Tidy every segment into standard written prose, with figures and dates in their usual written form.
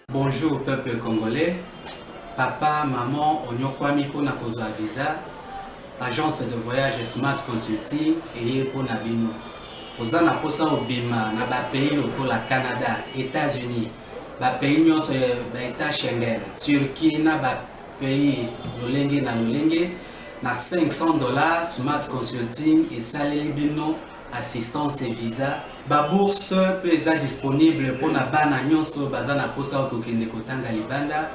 Bonjour peuple congolais, papa, maman, onyokwami pona kozwa visa, agence de voyage Smart Consulting et pona bino. Oza na posa obima na ba pays lokola Canada, États-Unis, ba pays nyonso ba État Schengen, Turquie na ba pays lolenge na $500 Smart Consulting et saleli bino assistance et visa. Ba bourse peut être disponible pour na bana nyonso baza na posa okokende kotanga libanda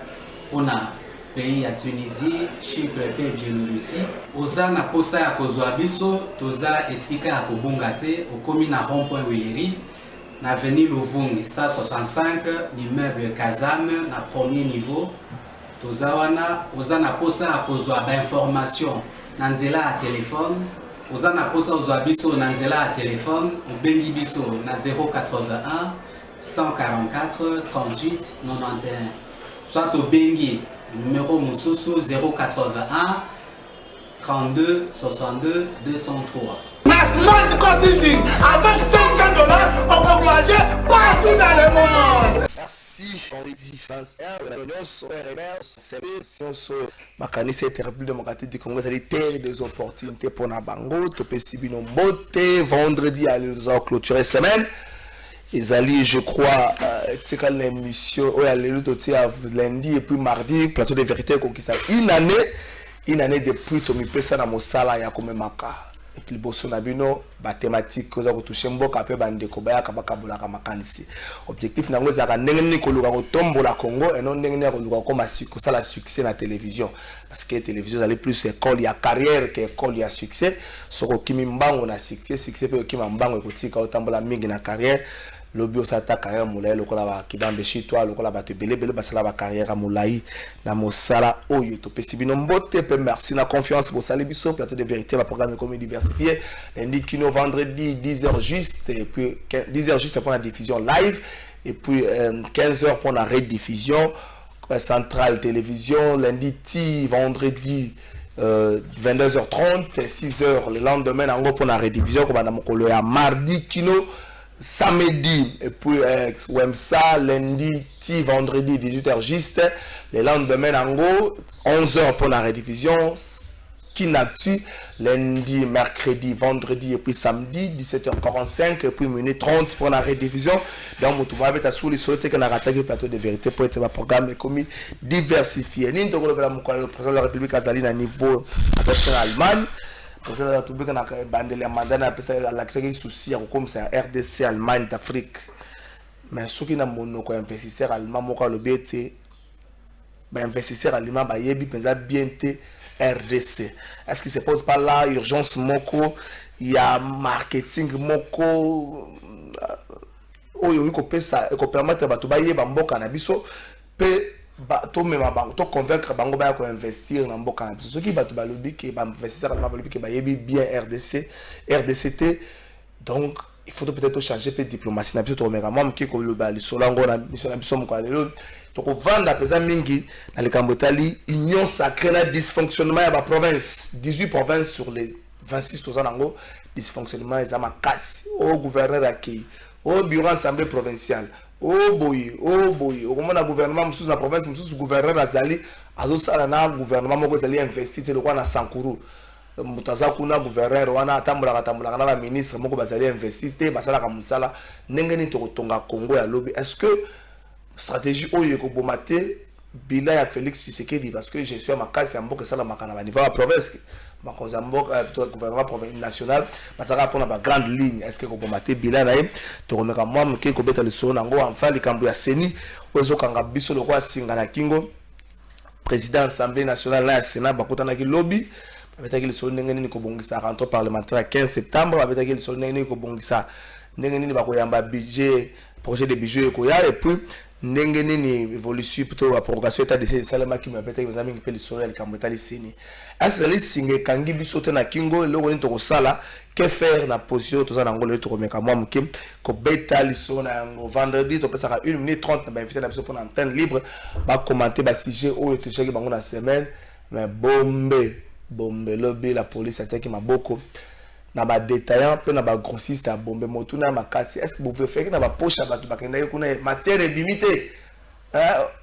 pour na pays ya Tunisie, Chypre et Biélorussie. Oza na posa ya kozwa biso toza esika ya kobunga te okomi na rond-point Willery na avenue Louvungi 165 l'immeuble Kazam na premier niveau. Toza wana oza na posa ya kozwa ba information na nzela ya téléphone. Oza na posa ozwa biso na nzela ya téléphone obengi biso na 081 144 38 91 soit obengi numéro mosusu 081 32 62 203. Smart Consulting, avec $500, on peut voyager partout dans le monde. Merci, on dit face makanisi terrible démocratique du Congo, c'est terre des opportunités pour na bango, topé sibino mbote vendredi à nous clôturer semaine. Ezali, je crois, c'est quand l'émission, lundi et puis mardi, plateau de vérité, une année depuis Tomi Pesa na Mosala ya Komemaka. Et puis, bosso nabino, ba thématique, koza ko toucher mboka pe bande ko baya kabaka bola kamakanisi. Objectif nango za ndenge ko luka ko tombola Congo et non ndenge ko luka ko masiko ça la succès na télévision parce que télévision allait plus école ya carrière que école ya succès. Soko kimi mbango na succès pe kimi mbango ko tika otambola mingi na carrière. Lobi osata carrière moulaï lokola ba kibambe chitwa lokola ba tebele basala ba carrière moulaï na mosala oyo to pesibino mbote pe merci na confiance pour sali biso plateau de vérité ba programme comme diversifié lundi kino vendredi 10h juste et puis 10h juste pour la diffusion live et puis 15h pour la rediffusion centrale télévision lundi vendredi 22h30 6h le lendemain en gros pour la rediffusion comme na mokolo ya mardi kino samedi et puis ça lundi vendredi 18h juste le lendemain en gros 11h pour la rediffusion Kinactu lundi mercredi vendredi et puis samedi 17h45 et puis minute 30 pour la rediffusion donc vous avez ta sous les souhaiter que la attaque plateau de vérité pour être un programme comme diversifié ni donc le président de la République azali na niveau Allemagne. Parce que la République a bandé les mandats à l'accès souci comme ça RDC Allemagne d'Afrique. Mais ceux qui n'ont pas investisseur allemand, moi le BT, investisseur allemand, yebi pensa bien RDC. Est-ce qu'il se pose pas là urgence moko, il y a marketing moko, oh il faut que ça, qu'on permette à tout bailler bamboka na biso, pe to mema bango to convaincre bango ba ko investir na mboka na biso soki bato balobi ke ba investisseur na balobi ke ba yebi bien RDCT donc il faut peut-être changer peu diplomatie na biso to meka moi mki ko loba li solango na mission na biso mko lelo to ko vanda pesa mingi na le kambotali union sacrée na dysfonctionnement ya ba province 18 provinces sur les 26 tozanango dysfonctionnement za makasi au gouverneur aki au bureau assemblée provinciale. Oh boy, au moment du gouvernement, monsieur la province, monsieur le gouverneur Azali, na gouvernement moko Azali investi te lokwa na Sankuru. Mutaza kuna gouverneur wana tambola na la ministre moko bazali investi te basala ka musala ndenge ni to tonga Congo ya lobi. Est-ce que stratégie oyo ko bomate bila ya Félix Tshisekedi parce que je suis à ma case ya mboka sala makana ba niveau la province ma cause mboka gouvernement provincial national basaka pona ba grande ligne est-ce que ko bomate bila na ye to komeka moi mke ko beta le so nango enfin likambo ya seni ozo kanga biso lokwa singa na kingo président assemblée nationale na sénat bakotana ki lobby babetaki le so ndenge nini ko bongisa rentrée parlementaire à 15 septembre babetaki le so ndenge nini ko bongisa ndenge nini bakoyamba budget projet de budget koya et puis ndenge nini évolution plutôt la progression état de salama qui m'appelle que amis qui peut le soleil kamota li sini asali singe kangi biso te na kingo loko ni to sala que faire na position to za na ngolo to komeka mwa mke ko beta li sona ngo vendredi to pesa 1 minute 30 na ba invité na biso pour antenne libre ba commenter ba sujet o to cheki bango na semaine mais bombe lobby la police attaque maboko na ba détaillant pe na ba grossiste à bombe motuna makasi est-ce que vous pouvez faire na ba poche ba to bakenda kuna matière ebimité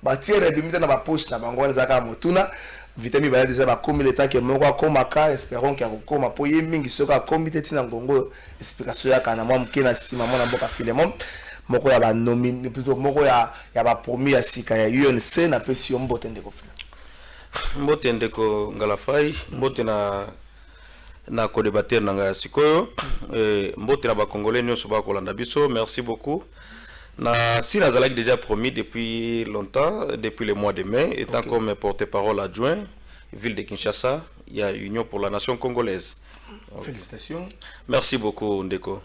matière ebimité na ba poche na bango za ka motuna vitamine ba déjà ba comme le temps que moko akoma ka espérons qu'il akoma po ye mingi soka comité tina ngongo explication ya kana mwa mkena sima mona mboka Filemon moko ya ba nomine plutôt moko ya ba promis ya sika ya UNC na pe si ombote ndeko fina mbote ndeko ngalafai mbote na co-débatteur nanga sikoyo mbote na ba congolais nyonso ba kolanda biso merci beaucoup na si nazalaki déjà promis depuis longtemps depuis le mois de mai étant comme porte-parole adjoint ville de Kinshasa il y a Union pour la nation congolaise. Félicitations. Merci beaucoup ndeko.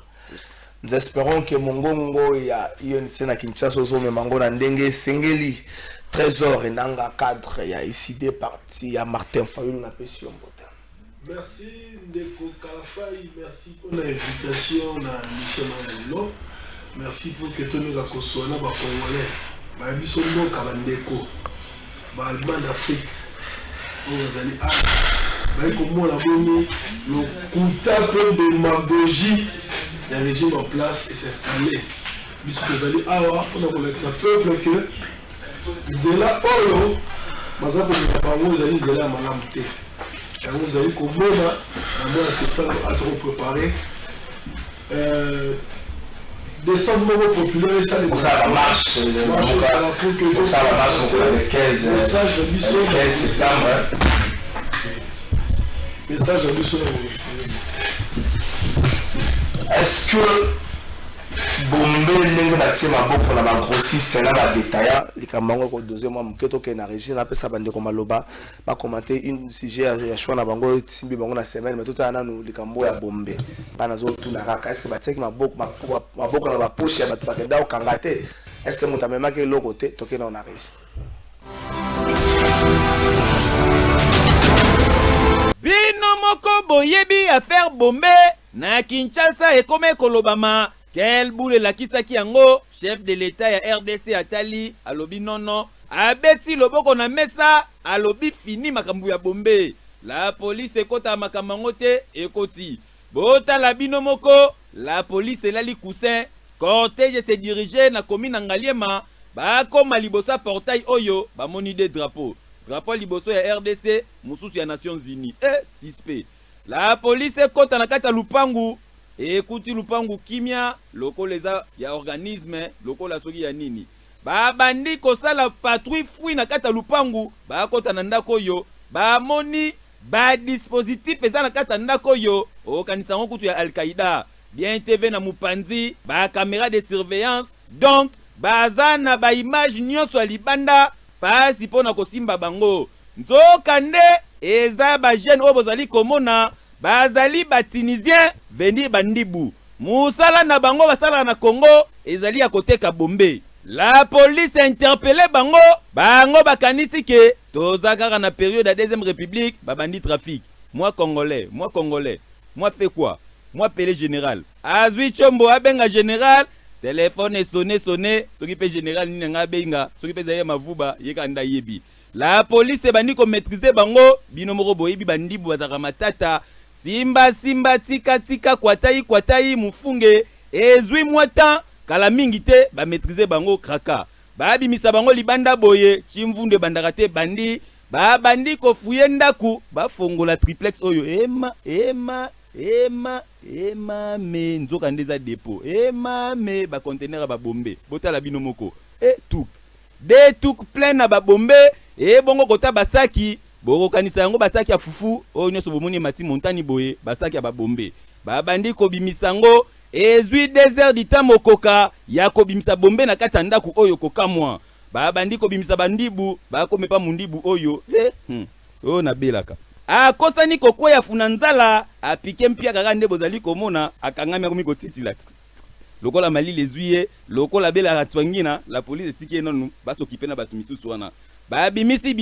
Nous espérons que mongongo ya UNC na Kinshasa zo me mango na ndenge sengeli trésor et nanga cadre ya ici des partis ya Martin Fayulu na pession mbota. Merci Ndeko Kalafai, merci pour l'invitation à l'émission Mangalilo. Merci pour que tu nous aies consolé les Congolais. Bah, ils sont donc à Ndeko. Bah, Allemand d'Afrique. Vous allez ah. Bah, comment on a mis le coup de démagogie du régime en place et s'installer. Puisque vous allez ah, on a collègue ça peuple que de là oh, bah ça pour nous pas vous allez de là malamté. Vous avez comment on a septembre à trop préparé. Décembre populaire et ça les ça marche ça marche le 15 septembre message à lui est-ce que bombe ndenge na tima boko na ba grossiste na ba détaillant likambango ko deuxième mois mketo ke na régie na pesa bande ko maloba ba commenter une sujet ya choix na bango simbi bango na semaine mais tout ana no likambo ya bombe bana zo tuna kaka est-ce que ba teki maboko na ba poche ya ba bakenda o kangate est-ce que mutamema ke loko te toke na na régie bino moko boyebi affaire bombe na Kinshasa ekome kolobama quel boule la kisaki yango chef de l'état ya RDC atali alobi nono abeti loboko na mesa alobi fini makambu ya bombe la police ekota makambo te ekoti bota la bino moko la police elali coussin cortège se diriger na commune Ngaliema ba koma libosa portail oyo ba moni de drapeau liboso ya RDC mususu ya Nations Unies CISP la police ekota na kata lupangu ekuti lupangu kimia loko leza ya organisme loko la soki ya nini ba bandi kosala patrouille fui na kata lupangu ba kota na ndako yo ba moni ba dispositif eza na kata ndako yo o kanisa ngo kutu ya Al-Qaïda bien TV na mupanzi ba caméra de surveillance donc bazana ba image nyonso libanda pasi pona kosimba bango nzokande eza ba jeune o bozali komona bazali ba tunisien vendi bandibu musala na bango basala na Congo ezali ya koteka bombe la police interpellé bango bakanisi ke tozaka na période de deuxième république babandi trafic moi congolais moi fait quoi moi pelé général azwi chombo abenga général téléphone est sonné soki pe général ni nga benga soki pe zaye mavuba yeka nda yebi la police bandi ko maîtriser bango bino moko boyebi bandibu bazaka matata simba tika kwatai mufunge ezwi mwata kala mingi te ba maîtriser bango kraka ba bimisa bango libanda boye chimvunde bandaka te bandi ba bandi ko fuye ndaku ba fongola triplex oyo ema me nzoka ndeza dépôt me ba conteneur ba bombe botala bino moko tuk plein na ba bombe bongo kota basaki boko kanisa yango basaki ya fufu oyo nyoso bomoni mati montani boye basaki ya ba bombe ba bandi ko bimisango ezwi 2 heures du temps mokoka ya ko bimisa bombe na kata ndaku oyo koka mwa ba bandi ko bimisa bandibu ba ko mepa mundibu oyo o na belaka akosani kokweya funa nzala apike mpia kaka nde bozali komona akangami akomi kotitila lokola mali les huies lokola bela ratwangina la police esiki non ba s'occuper na batu misusu wana ba bimisi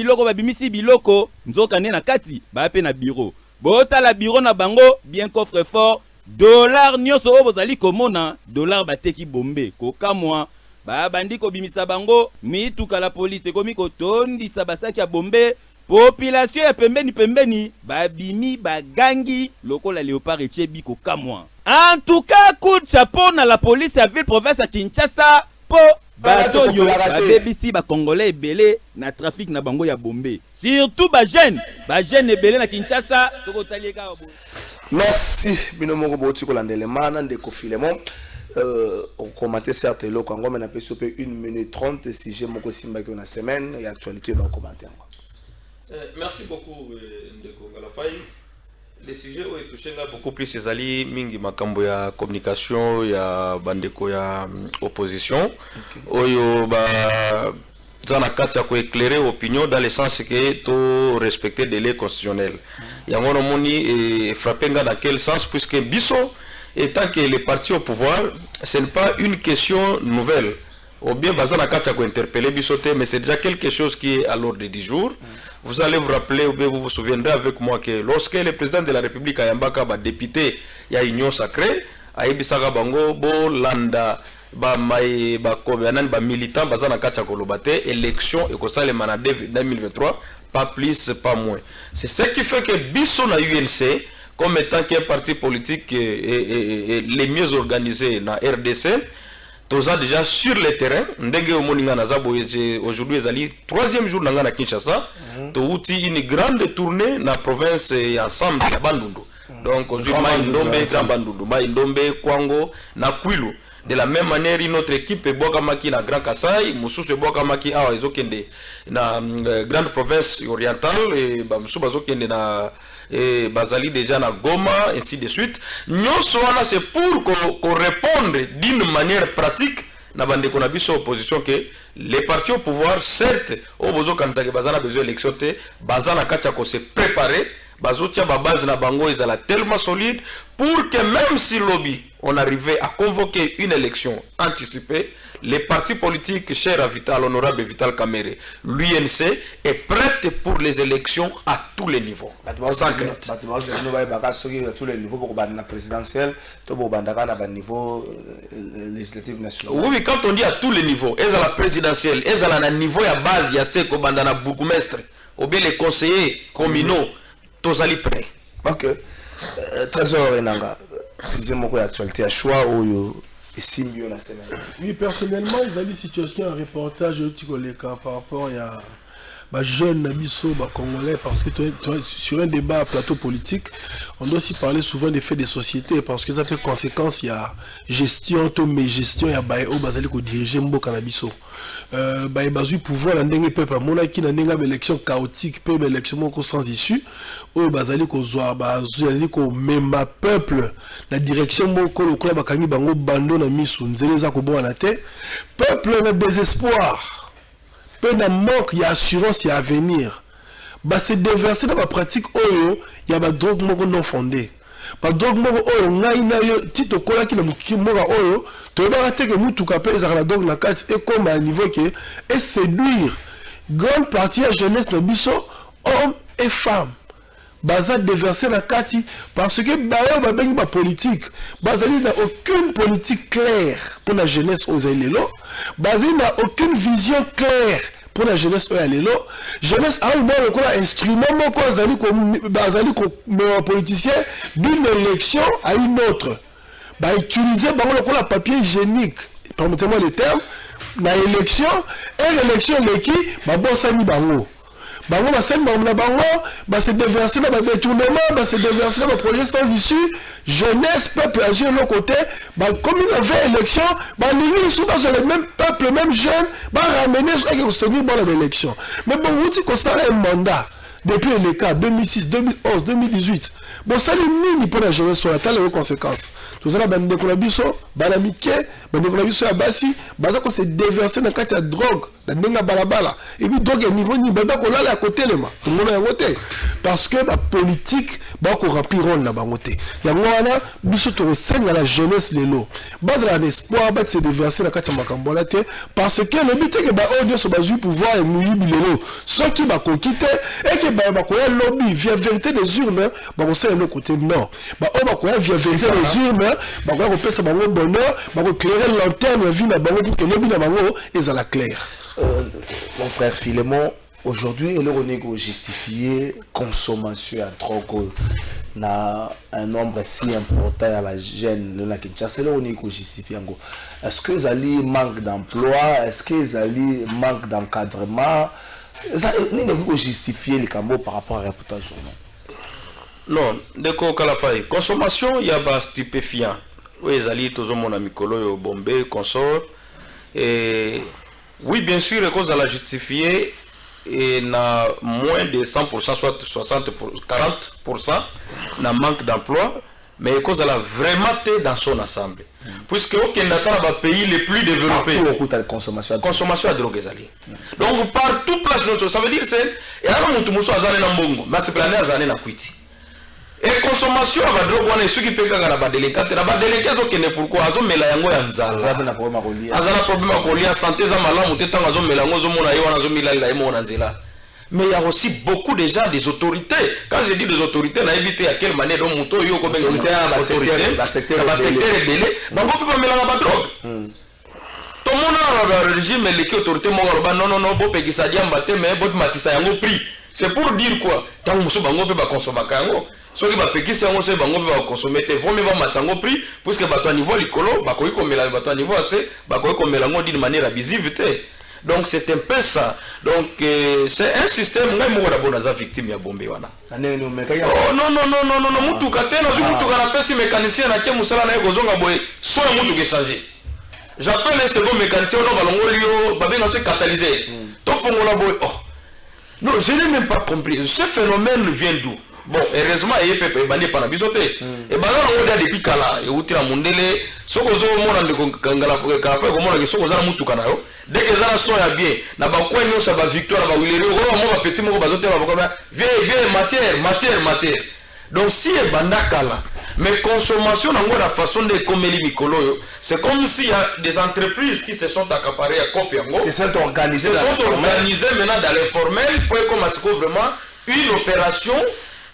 biloko nzoka ne na kati ba pe na bureau bota la bureau na bango bien coffre fort dollar nyoso o bozali komona dollar bateki bombe koka moi ba bandi ko bimisa bango mituka la police komi ko tondisa basaki ya bombe population ya pembeni ba bimi ba gangi lokola léopard echebi koka moi. En tout cas, coup de chapeau na la police à ville province à Kinshasa po bato yo babebisi ba congolais ebele na trafic na bango ya bombe. Surtout ba jeune ebele na Kinshasa soko talieka bo. Merci binomo ko boti ko landele mana ndeko Filemon. On commenter certes le Congo mais na pe 1 minute 30 si j'ai moko simba ko na semaine et actualité dans commentaire. Merci beaucoup ndeko Ngalafai. Les sujets où est touché beaucoup plus ces alliés mingi makambo ya communication ya bandeko ya opposition oyo ba zana katia ko éclairer opinion dans le sens que to respecter des délais constitutionnels yango no moni et frapper dans quel sens puisque biso étant que les partis au pouvoir ce n'est pas une question nouvelle ou bien bazana katia ko interpeller bisoté mais c'est déjà quelque chose qui est à l'ordre du jour. Vous allez vous rappeler ou bien vous vous souviendrez avec moi que lorsque le président de la République Ayambaka ba député ya Union Sacrée ayebisaka bango bo landa ba mai ba kobanan ba militant bazana katia ko lobate élection et ko sale manade 2023 pas plus pas moins. C'est ce qui fait que biso na UNC comme étant qu'un parti politique et les mieux organisés na RDC tous déjà sur le terrain ndenge omoninga nazabo aujourd'hui ezali 3e jour nanga na Kinshasa to uti une grande tournée na province ensemble ya Bandundu donc aujourd'hui Bandundu Kwango na Kwilu de la même manière une autre équipe boka maki na Grand Kasai mususu boka maki awa ezokende na grande province orientale et ba mususu bazokende na et bazali déjà na Goma ainsi de suite nyonso wana c'est pour qu'on réponde d'une manière pratique na bande ko na biso opposition que les partis au pouvoir certes au bozo kanzake bazana besoin élection te bazana kacha ko se préparer bazotia ba base na bango ezala tellement solide pour que même si lobby on arrivait à convoquer une élection anticipée, les partis politiques chers à Vital, honorable Vital Kamere, l'UNC est prête pour les élections à tous les niveaux. Sans crainte. Oui, quand on dit à tous les niveaux, est à la présidentielle, est à la niveau à base, il y a ce qu'on bandana bourgmestre, ou bien les conseillers communaux, tous allés prêts. Ok. Trésor Enanga. Si j'ai mon actualité à choix ou et si mieux la semaine. Oui, personnellement, ils ont des situations un reportage par rapport à bah, jeunes Nabiso, bah, Congolais, parce que sur un débat à plateau politique, on doit aussi parler souvent des faits des sociétés, parce que ça fait conséquence, il y a gestion, mais gestion, il y a Baïo, Bazali, qui dirige Mbo Canabiso. Baï Bazu, pouvoir, la ndenge peuple, mon qui n'a pas élection chaotique, peu élection sans issue, ou Bazali, qui zoa, Bazali, qui même peuple, la direction, Moko, le club, Bakangi, Bango, Bando, Namisu, Nzeleza, Kobo, Anate, peuple, le désespoir. Peu de manque, il y a assurance, il y a avenir. Bah, c'est déversé dans la pratique, il y a des drogues non fondées. Pas drogue tito kola qui tu vas rater que nous tout capé la drogue na carte et comme à niveau que et séduire grande partie de la jeunesse de biso hommes et femmes. Baza déverser la carte parce que bayo ba bengi ba politique bazali n'a aucune politique claire pour la jeunesse aux élélo bazali n'a aucune vision claire pour la jeunesse aux élélo jeunesse a un bon instrument moko bazali ko politicien d'une élection à une autre ba utiliser bango le papier hygiénique permettez-moi le terme na élection et élection leki ba bosani bango bango basali na bango se déverser dans le détournement se déverser dans le projet sans issue jeunesse peuple agir de l'autre côté comme il y avait élection les sont dans le même peuple même jeune ramener et soutenir l'élection mais bon vous dites que ça a un mandat depuis les cas 2006 2011 2018 bon ça les mini pour la jeunesse sur la telle conséquences tout ça bande de biso banamike bande de biso ya basi baza ko se déverser dans carte de drogue na ndenge balabala et puis donc niveau ni banda ko lala à côté le ma tout le monde à côté parce que la politique ba ko remplir rôle na bango te yango wana biso to senga la jeunesse lelo base la espoir ba se déverser na kati makambo la te parce que le but que ba audio so ba ju pouvoir et muyibi lelo ceux qui ba ko quitter et que ba ko lobby via vérité des urnes ba ko c'est le côté nord ba o ba ko via vérité des urnes ba ko pesa bango bonheur ba ko clairer lanterne vie na bango pour que lobby na bango ezala clair. Mon frère Philémon, aujourd'hui, il est justifié consommation à drogue na un nombre si important à la jeune la Kinshasa. On est justifié. Est-ce que Zali manque d'emploi? Est-ce que Zali manque d'encadrement? N'est-ce justifier les cambos par rapport à la réputation? Non, deko Kalafai. Consommation, il y a pas stupéfiant. Oui, Zali, tout le monde a Mikolo, Bombay, consort. Et oui, bien sûr, les causes à la justifier et na moins de 100%, soit 60%, 40%, na manque d'emploi, mais les causes à la vraiment dans son ensemble. Puisque aucun n'atteint les pays les plus développés. Consommation à drogue. Donc partout place notre, ça veut dire c'est et alors mon tout à zané na mbongo, mais c'est plané à zané na kwiti. Et consommation à drogue on est ceux qui payent quand la badelécate, la badelécate au Kenya pourquoi azo mela yango ya nzala. Azana problème à colia santé za malamu tetan azo mela yango zo mona yewana zo mila la yemo na nzela. Mais il y a aussi beaucoup de gens, des autorités. Quand je dis des autorités, on a évité à quelle manière on monte yo comme autorité dans secteur rebelle, bango peut pas mélanger la drogue. Tout le monde a le régime mais les autorités non bo pe kisa diamba te mais bo matisa yango prix. C'est pour dire quoi? Tant que bango peut pas consommer kango. Ceux qui va pe kisa yango c'est bango peut pas consommer te vont mais va matango prix puisque bato à niveau likolo ba ko mélanger bato à niveau assez ba ko mélanger d'une manière abusive te. Donc c'est un peu ça. Donc c'est un système ngai mo da bona za victime ya bombe wana. Oh non mutu katena zu mutu kana pesi mécanicien na ke musala na ego zonga boy so mutu ke changer. J'appelle un second mécanicien no balongolio babenga se catalyser. To fongola boy. Oh. Non, je n'ai même pas compris. Ce phénomène vient d'où? Bon, heureusement il est pépé bandi pana bisote. Et bana on a depuis kala et utira mundele soko zo mona ndeko kangala ka fa ko mona ke soko za mutu kana yo. Dès que ça so ya bien na ba ko nyo sa ba victoire ba wilere ko mo ba petit mo ba zote ba ko vieux matière. Donc si e banda kala mais consommation na ngora façon de komeli mikolo yo, c'est comme s'il y a des entreprises qui se sont accaparées à Kopiango. Qui sont organisées maintenant dans l'informel pour commencer vraiment une opération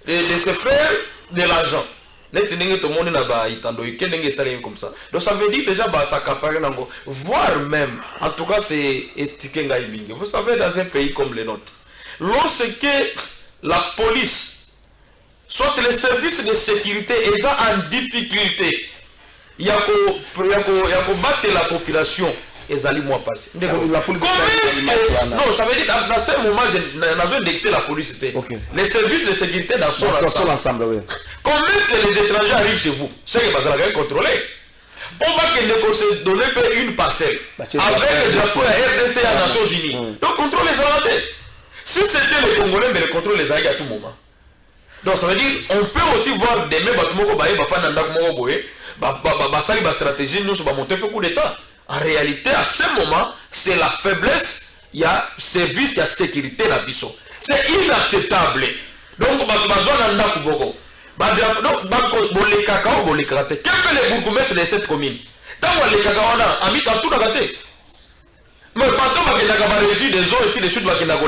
de se faire de l'argent. Tout le monde n'a pas comme ça. Donc ça veut dire déjà bah s'accaparer nango, voire même en tout cas c'est étiqueté ngaïming. Vous savez dans un pays comme le nôtre, lorsque la police soit les services de sécurité est en difficulté, il y a qu'on battre la population. Et allez moi passer. Non, ça veut dire dans ce moment, j'ai besoin d'excès la police. Les services de sécurité dans son ensemble. Comment est-ce que les étrangers arrivent chez vous? C'est que vous allez contrôler. On va que se donner une parcelle avec le drapeau RDC à Nations Unies. Donc contrôle les arrêtés. Si c'était les Congolais, mais le contrôle les arrêtés à tout moment. Donc ça veut dire on peut aussi voir des mêmes bâtiments qui stratégie nous va monter beaucoup de temps. En réalité, à ce moment, c'est la faiblesse, il y a service, il y a sécurité dans Bisso. C'est inacceptable. Donc, les cacao, les karaté. Quels sont les bourgmestres de cette commune? Tant que les cacao, on a mis tout dans la tête. Mais quand on régie des eaux ici, les sud, vraiment,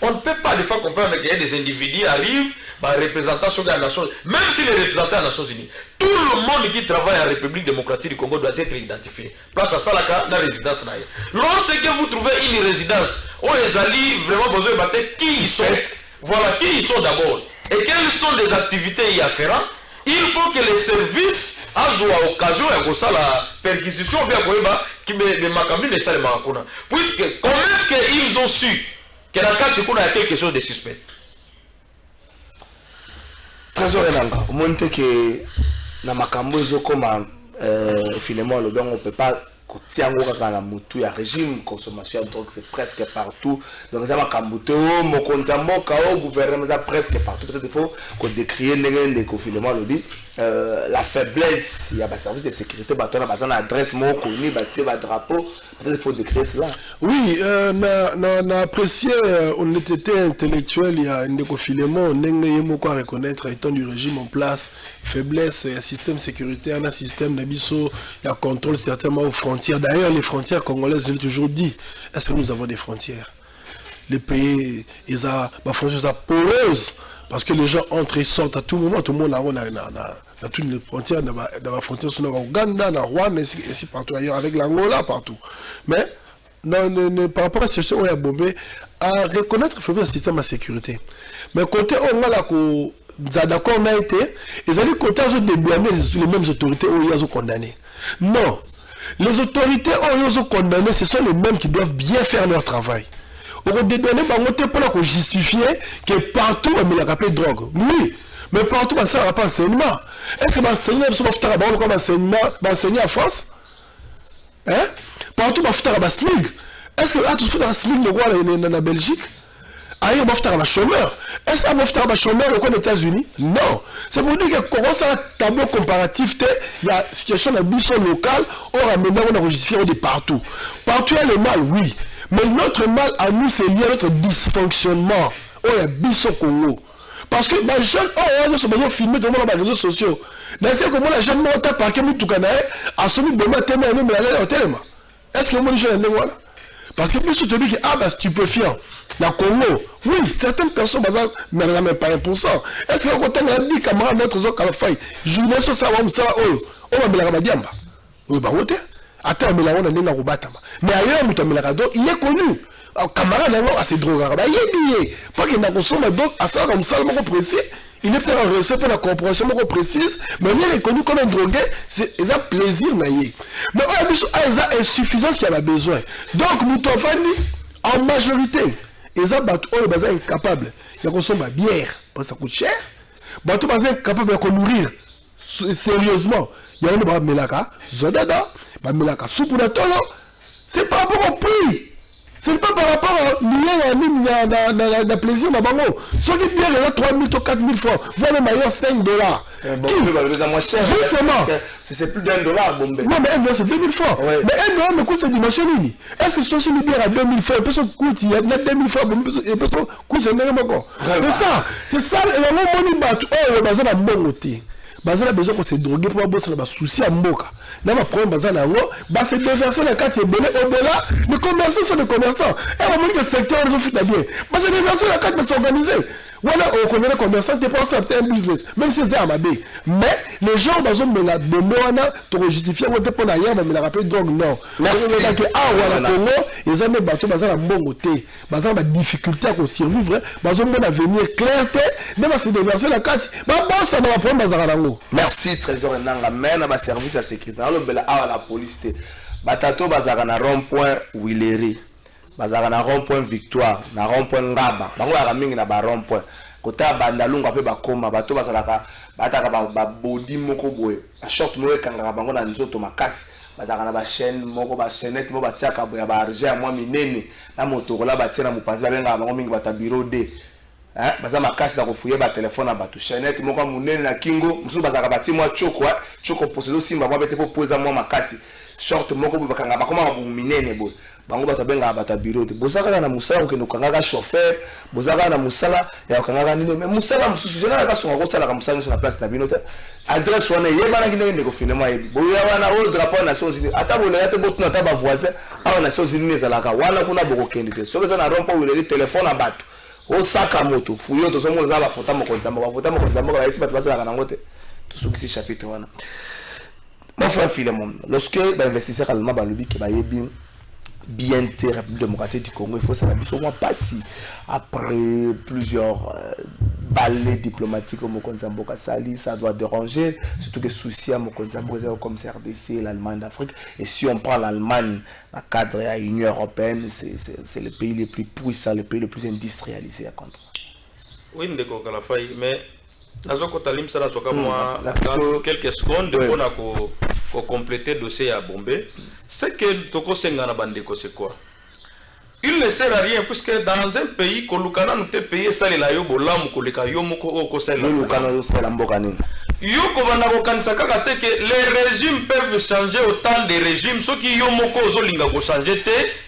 on ne peut pas des fois comprendre que des individus arrivent, représentants sur la nation, même si les représentants des Nations Unies, tout le monde qui travaille en République démocratique du Congo doit être identifié. Place à ça, la résidence. Lorsque vous trouvez une résidence, on les allie vraiment besoin de battre qui ils sont. Voilà, qui ils sont d'abord. Et quelles sont les activités y afférentes. Il faut que les services aient l'occasion de la perquisition bien qui me macabri de ça les maracona. Puisque comment est-ce qu'ils ont su que dans le cas il y a quelque chose de suspect? Trésor Enanga, au moment que na makambo zo comme finalement le on peut pas tiango kaka na mutu ya régime consommation de drogue c'est presque partout. Donc ça makambo to mo kontambo ka au gouvernement ça presque partout. Peut-être il faut qu'on décrier ndenge de confinement le dit la faiblesse, il y a un service de sécurité, on a une adresse, mon connu, un drapeau, peut-être il faut décrire cela. Oui, on a apprécié honnêteté intellectuelle, il y a un déconfinement, on a reconnaître étant du régime en place, faiblesse, il y a un système sécuritaire, un système d'abisso, il y a contrôle certainement aux frontières. D'ailleurs, les frontières congolaises, je l'ai toujours dit, est-ce que nous avons des frontières? Les pays, ils ont des frontières poreuses, parce que les gens entrent et sortent à tout moment, tout le monde a toutes les frontières, dans la frontière sur l'Ouganda, dans Rwanda, ici partout ailleurs, avec l'Angola, partout. Mais par rapport à ce situation, on a bombé à reconnaître le système de sécurité. Mais côté, on a d'accord, on a été, ils allaient côté à déblâmer les mêmes autorités où ils ont condamné. Non, les autorités où ils ont condamné, ce sont les mêmes qui doivent bien faire leur travail. On a dédouané pour justifier que partout on met la rappel drogue. Oui, mais partout ça n'a pas enseignement. Est-ce que l'enseignement comme enseigner en France? Hein? Partout on faire un SMIG. Est-ce que là tout fait un SMIG le roi en Belgique? Ailleurs on faire un chômeur. Est-ce qu'on va faire un chômeur aux États-Unis? Non. C'est pour dire que quand on a un tableau comparatif, il y a une situation de mission locale, on a justifié de partout. Partout il y a le mal, oui. Mais notre mal à nous, c'est lié à notre dysfonctionnement. Oh, il y a biso Congo. Parce que les jeunes, on se filmer dans les réseaux sociaux. Dans ce moment, les jeunes m'ont tapé à tout Canada, à celui de ma télé, même la télé. Est-ce que moi, les jeunes, voilà? Parce que plus tu te dis que, ah, bah, stupéfiant, la Congo, oui, certaines personnes, mais même pas 1%. Est-ce que quand on a dit, camarade, notre zone, Kalafaï, je ne sais pas si on va me la radiamba. Oui, bah, oui, attends, mais là, on a une robata. Mais ailleurs, il est connu. Camarade, à ces drogues, il est lié. Pas qu'il n'a consommé donc à ça comme ça, précis. Il est peut-être en pour la corporation précise, mais il est reconnu comme un drogué, c'est un plaisir. Mais il y a insuffisance qu'il y a besoin. Donc, nous en majorité, ils sont incapables de consommer la bière, parce que ça coûte cher. Ils sont incapables de nourrir sérieusement. Il y a un peu de melaka, zodada, melaka soupe de tolo. C'est par rapport au prix. Ce n'est pas par rapport à la plaisir de bango. Ceux qui bien les 3 000 ou 4 000 francs, voilà meilleur 5 dollars. Justement. C'est plus d'1 dollar, Bombay. Non, mais 1 dollar, c'est 2 000 francs. Ouais. Mais 1 dollar me coûte cette dimension. Est-ce que si une bière à 2 000 francs, une personne coûte, il y a 2 000 francs, une personne coûte, c'est même encore. C'est ça. Et là, on dit, oh, le bazar a bon côté. Bazar a besoin qu'on se drogue pour bosser dans le souci à Mboka. Là, ma problème, bazar là, bah c'est déverser la carte, c'est belé au-delà. Les commerçants sont des commerçants. Et on dit que le secteur, ils ont fait bien. Bah c'est déverser la carte, mais c'est organisé. Voilà, on connaît les commerçants, tu penses à un business, même si c'est à ma baie. Mais les gens, dans un moment, tu justifies, on te prend ailleurs, mais me la rappelle donc non. Merci. Ah, voilà, Congo, ils ont des bateaux, bazar à bon côté. Bazar a des difficultés à survivre. Bazar a un avenir clair, même si c'est déverser la carte. Bah bon, ça va prendre bazar à l'ango. Merci, Trésor Nanga. Même à ma service à sécurité. Alors, la police, batato bazar à rond-point Willery. Bazar na rond-point Victoire, na rond-point Ngaba. Bango ya mingi na ba rond-point. Kota bandalunga pe bakoma bato bazalaka bataka ba body moko boye. A short moye kanga bango na nzoto makasi. Bataka na ba chaîne moko ba chaînette mo batiaka boya ba argent moi minene. Na moto kola batia na mupanzi balenga bango mingi bata bureau D. Hein, baza makasi na kofuye ba téléphone na bato chaînette moko munene na kingo, musu bazaka bati moi choko, choko posedo simba moi bete po poser moi makasi. Short moko boye bakanga bakoma ba minene boye. Bango batabenga bata bureau te bozaka na musala ko kanga chauffeur bozaka na musala ya kanga nini mais musala mususu jena ka songa ko sala ka musala sur la place na binote adresse wana yeba na kinenge ko finalement yebi boya wana o drapeau na Nations Unies ata bola ya te botuna ta ba voisin a Nations Unies ezalaka wana kuna boko kende te so na rompo wile téléphone na bato o saka moto fuyo to somo za ba fota mo konzamba ba fota mo konzamba ba esi bato basala kana ngote to sukisi chapitre wana mon frère Philemon lorsque ba investisseur allemand ba lobi ke ba yebi bien République démocratique du Congo, il faut savoir qu'ils sont pas si après plusieurs balais diplomatiques au Mokonzamboka Sali, ça doit déranger, surtout que soucis à Mokonzamboka comme CRDC, l'Allemagne d'Afrique. Et si on prend l'Allemagne, la cadre à l'Union européenne, c'est le pays le plus puissant, le pays le plus industrialisé à contre. Oui, ndeko Kalafai, mais Nazoko Talim ça soit comme moi quelques secondes pour compléter le dossier à Bombay. C'est que Toko Sengana Bandeko c'est quoi? il ne sert à rien puisque dans un pays kolukana nous te payer ça les layo bolamu koleka yo moko oko ça le lukana yo sala mboka nini yo ko bana ko kanisa kaka te que les régimes peuvent changer autant de régimes ceux qui yo moko ozolinga ko changer te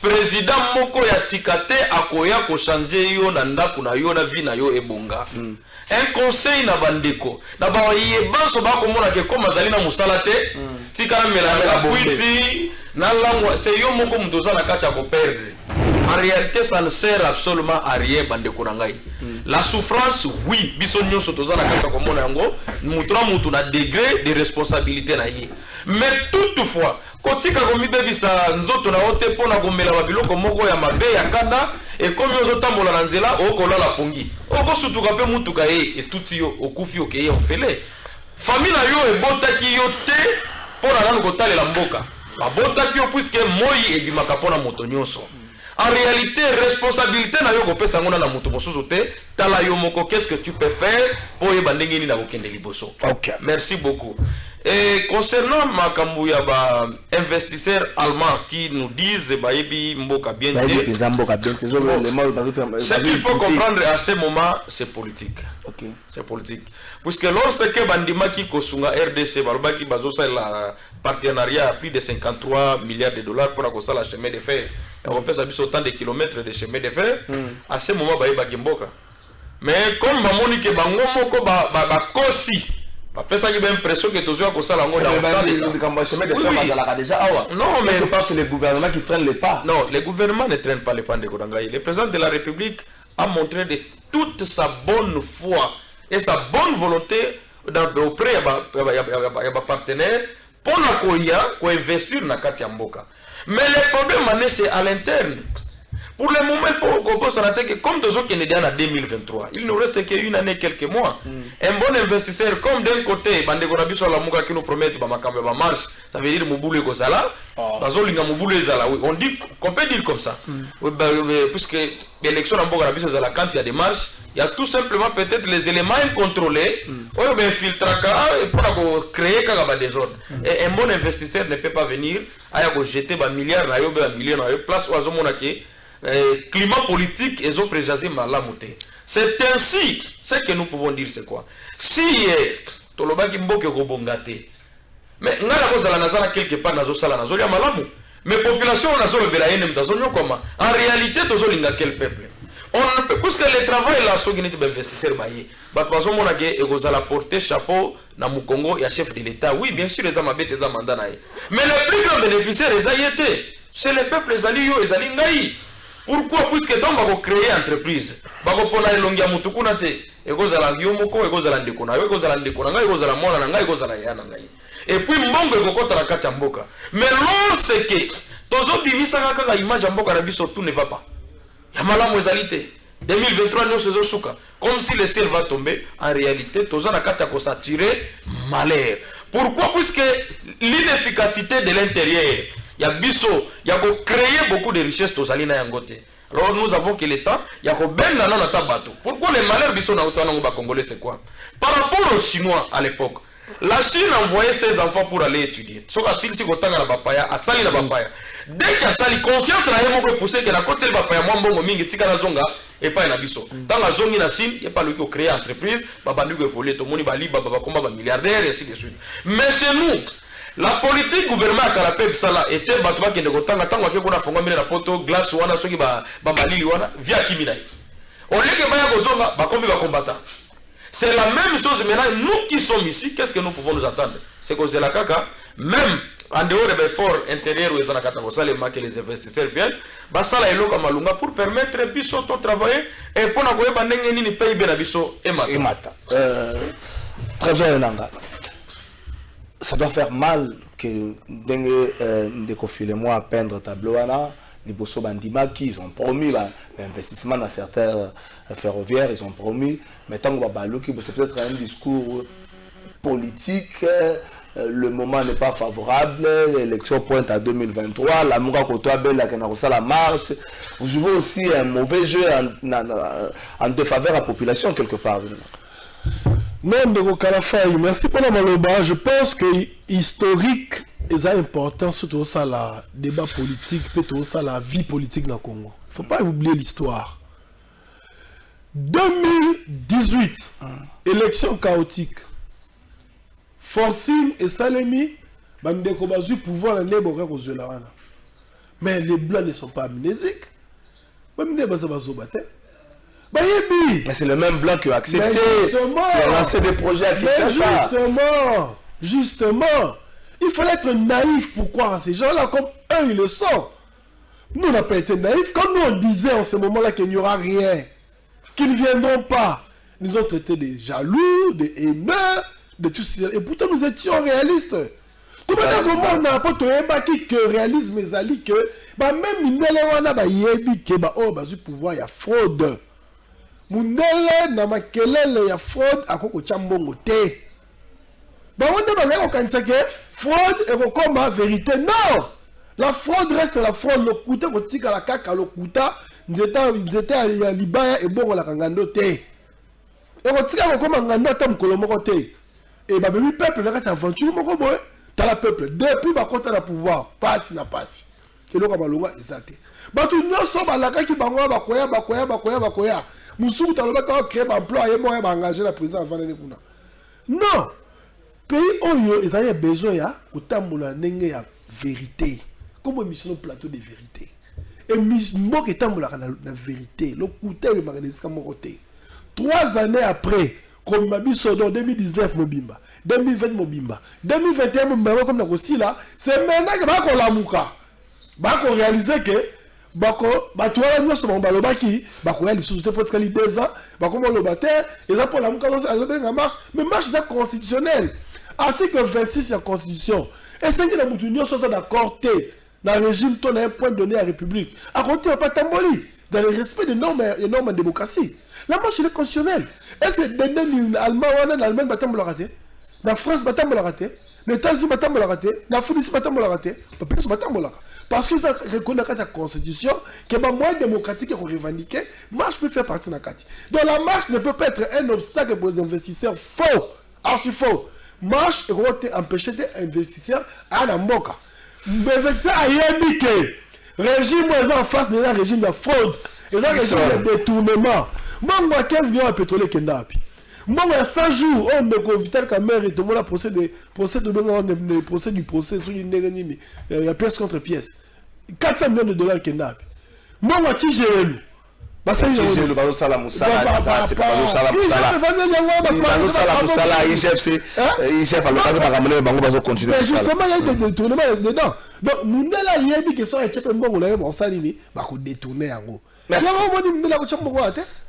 président moko ya sikate akoya ko changer yo na ndako na yo na vie na yo ebonga un conseil na bandeko na ba yebanso ba ko mona ke koma zali na musala te tikana melanga puiti na langwa c'est yo moko mtoza na kati ya ko perdre. En réalité ça ne sert absolument à rien bandeko na ngai. La souffrance oui biso nyonso toza na kati ya ko mona yango mutu na degré de responsabilité na ye. Mais toutefois kotika komi bebisa nzoto na ote pona komela babiloko moko ya mabe ya kanda et comme yo tambola na nzela okolala pongi okosutuka pe mutuka ye etuti yo okufi okeye ofele famille na yo ebotaki yo te pona nanu kotalela mboka babotaki yo puisque moi ebimaka pona moto nyonso. En réalité responsabilité na yo kopesa ngona na moto mosusu te tala yo moko qu'est-ce que tu peux faire pour yeba ndenge nini na kokende liboso. OK, merci beaucoup. Et concernant makambu ya ba investisseurs allemands qui nous disent bayebi mboka bien dit, ce qu'il faut comprendre à ce moment c'est politique. OK, c'est politique puisque lorsque bandima ki kosunga RDC balobaki bazosa la partenariat à plus de 53 milliards de dollars pour la la chemin de fer et on peut s'abuser autant de kilomètres de chemin de fer à ce moment bayebaki mboka mais comme bamoni ke bango moko ba kosi parce qu'il y a l'impression que tous les non, mais c'est le gouvernement qui traîne les pas. Non, le gouvernement ne traîne pas les pas de Kodangaï. Le président de la République a montré de toute sa bonne foi et sa bonne volonté auprès de partenaires pour investir dans la Mboka. Mais le problème c'est à l'interne. Pour le moment, il faut qu'on pense que comme tous qui sont en 2023, il nous reste qu'une année, quelques mois. Un bon investisseur, comme d'un côté, qui nous promet que marche, ça veut dire Mouboule Kozala, on dit qu'on peut dire comme ça. Puisque l'élection en Boga quand il y a des marches, il y a tout simplement peut-être les éléments incontrôlés, on va infiltrer pour créer des désordres. Et un bon investisseur ne peut pas venir à jeter des milliards, des millions, place où climat politique et autres préjasés malamuté. C'est ainsi, ce que nous pouvons dire c'est quoi? Si tolobaki mboke kobongate, mais ngala ko zala nazala quelque part nazo sala nazo ya malamu, mais population nazo le belaine mtazonyo comment? En réalité tozo linga quel peuple? On ne peut parce que le travail là so giniti ba investisseur baye. Ba paso mona ke ekozala porter chapeau na Mukongo ya chef de l'État. Oui, bien sûr les amabete za mandat na ye. Mais le plus grand bénéficiaire les ayete, c'est le peuple ezali yo ezali ngai. Pourquoi? Puisque donc on va créer entreprise, on va prendre les longues mutukuna te, ekozala yomoko, ekozala ndekona, ekozala ndekona, ekozala mona nanga, ekozala yana ngai. Et puis mbongo ekokota la kati mboka. Mais lorsque tozo bimisa kaka image mboka na biso tout ne va pas. Ya malamu ezalité 2023 nous se souka comme si le ciel va tomber. En réalité tozo na kati ko saturer malheur. Pourquoi? Puisque l'inefficacité de l'intérieur. Il y a biso, il y a créé beaucoup de richesses tozali na yangote. Alors nous avons que l'État, il y a ben na na tabato. Pourquoi les malheurs biso na otana ba congolais c'est quoi? Par rapport aux Chinois à l'époque, la Chine envoyait ses enfants pour aller étudier. Soka silsi kotanga na bapaya, asali na bapaya. Dès qu'il asali conscience na yemo ko pousser que na côté bapaya moi mbongo mingi tika na zonga et pas na biso. Dans la zongi na Chine, il y a pas lui qui créer entreprise, baba lui ko voler to moni bali baba komba ba milliardaire et ainsi de suite. Mais chez nous la politique gouvernement à Kalapé Sala était batuma qui ne gotanga tango qui kuna fonga mine na poto glace wana soki ba malili wana via kiminai. On lieu que baya kozonga ba kombi ba combattant. C'est la même chose maintenant nous qui sommes ici, qu'est-ce que nous pouvons nous attendre? C'est que la kaka même en dehors des efforts intérieurs où ils ont que les investisseurs viennent, bah ça là est malunga pour permettre biso de travailler et pour n'avoir pas n'engagé ni pays bien biso et mata. Trésor Nanga. Ça doit faire mal que des conflits moi à peindre tableau là les bosso bandima qui ils ont promis l'investissement dans certains ferroviaires ils ont promis mais tant qu'on va baloquer c'est peut-être un discours politique le moment n'est pas favorable l'élection pointe à 2023 la munga kotoa bella que na la marche vous jouez aussi un mauvais jeu en défaveur à la population quelque part. Non, de Kalafay, merci pour la maloba. Je pense que historique, c'est important surtout ça la débat politique, plutôt ça la vie politique dans le Congo. Il ne faut pas oublier l'histoire. 2018, élection chaotique. Forcing et Salemi, bandeko bazu pouvoir l'année boka ko zola. Mais les blancs ne sont pas amnésiques. Mais c'est le même blanc qui a accepté, qui a lancé des projets à Kinshasa. Justement, il fallait être naïf pour croire à ces gens-là, comme eux ils le sont. Nous, on n'a pas été naïfs. Comme nous, on disait en ce moment-là qu'il n'y aura rien, qu'ils ne viendront pas. Ils nous ont traités des jaloux, des haineux, de tout ça. Et pourtant, nous étions réalistes. Comment on n'a pas que réalisme est que même Mindele ba yebi que du pouvoir il y a fraude. Mundele na makelele il y a fraude à koko chambongo te. On ne pas dire que fraude est comme la vérité. Non! La fraude reste la fraude. Le kuta ko tika la kaka le kuta nzete à libaya et bon la kangando te. Et ko tika ko ngando ta mkolo moko te. Et bah le peuple n'a pas aventure moko boy. T'as le peuple depuis ba kota la pouvoir passe na passe. Que le kabalonga exacté. Ba tu no so ba la kaki bango ba koya. Musuku ta lo ba ka créer ba emploi et moi ba engager la président avant de kuna. Non. Pays oyo ils avaient besoin ya kotambola ndenge ya vérité. Comme mission plateau de vérité. Et mission qui tambola na vérité. Le couteau le maganisika moko te. 3 années après comme ma biso dans 2019 mobimba, 2020 mobimba, 2021 mobimba comme na aussi là, c'est maintenant que ba ko lamuka. Ba ko réaliser que bako batwala nyoso mbalo baki bako ya lisusu te peut-être 2 ans, bako mo lobater, et ça pour lamuka ça marche, mais marche c'est constitutionnel. Article 26 de la Constitution. Et c'est que la Moutounio soit d'accord dans le régime ton un point donné à la République. À côté, on n'a pas tamboli. Dans le respect des normes de démocratie. La marche est constitutionnelle. Est-ce que l'Allemagne va t'en rater? La France va t'en rater? Les États-Unis va t'en rater? La France va t'en rater? Parce que ça reconnaît la Constitution qui est moins démocratique qu'on revendique. Marche peut faire partie de la carte. Donc la marche ne peut pas être un obstacle pour les investisseurs. Faux. Archi faux. Marche et empêcher des investisseurs à la Mboka. Les investisseurs à Yébique. Régime en face de la régime de fraude. Et ça, régime de détournement. Moi, 15 millions de pétrole qui est là. Moi, 100 jours, on me convient qu'à mairie, tout le monde a procès du procès, il y a pièce contre pièce. 400 millions de dollars qui est là. Moi, je suis géré. Parce que le bazo sala musala bazo sala musala IGF alors que bakamene bango bazo continuer justement il y a des détournements dedans donc mundela yebi que so echepe mbongo na yebo salini ba ko détourner yango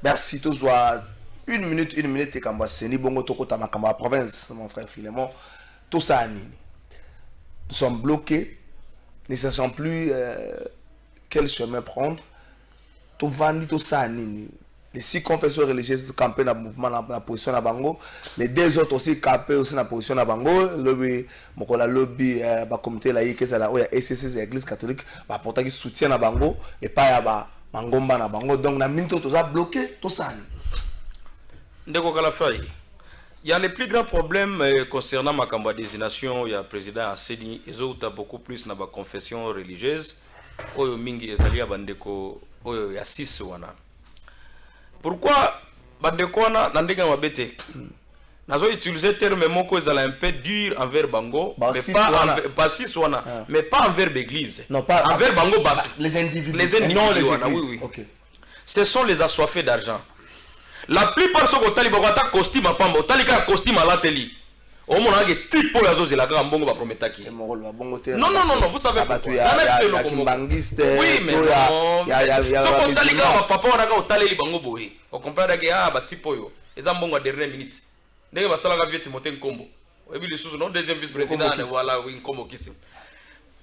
merci to zwa 1 minute et kamba seni bongo to kota makamba province mon frère Philémon tout ça nini nous sommes bloqués ne sachant plus quel chemin prendre. Tout vandi tout ça nini. Les 6 confessions religieuses campé dans le mouvement dans la position à Bango, les 2 autres aussi campé aussi dans la position à Bango, lobby mokola lobby ba comité là que ça là oya SCC l'église catholique ba porter qui soutient à Bango et pas ya ba mangomba na Bango donc na minto tout ça bloqué tout ça. Ndeko Kalafai. Il y a les plus grands problèmes concernant ma campagne de désignation, il y a le président Asseni, et autres beaucoup plus dans la confession religieuse. Oyo mingi ezali bandeko oyo ya 6 wana. Pourquoi bandeko wana na ndenge mabete? Nazo utiliser terme moko ezala un peu dur envers bango, mais pas 6 wana, mais pas envers l'église. Non, pas envers bango les individus. Les individus non les wana, oui. OK. Ce sont les assoiffés d'argent. La plupart sont au taliban ta costume à pambo, talika costume à la télé. Au moins, il y a des types de la grande bongo va promettre qui. Non, vous savez pas. Oui, mais non. Papa, on a au tali bango boy. On comprend que ah, bah type yo. Les ambongo à dernière minute. N'est-ce pas ça la vie Timothée Nkombo. Et puis le sous-nom deuxième vice-président, voilà, oui, Nkombo qui c'est.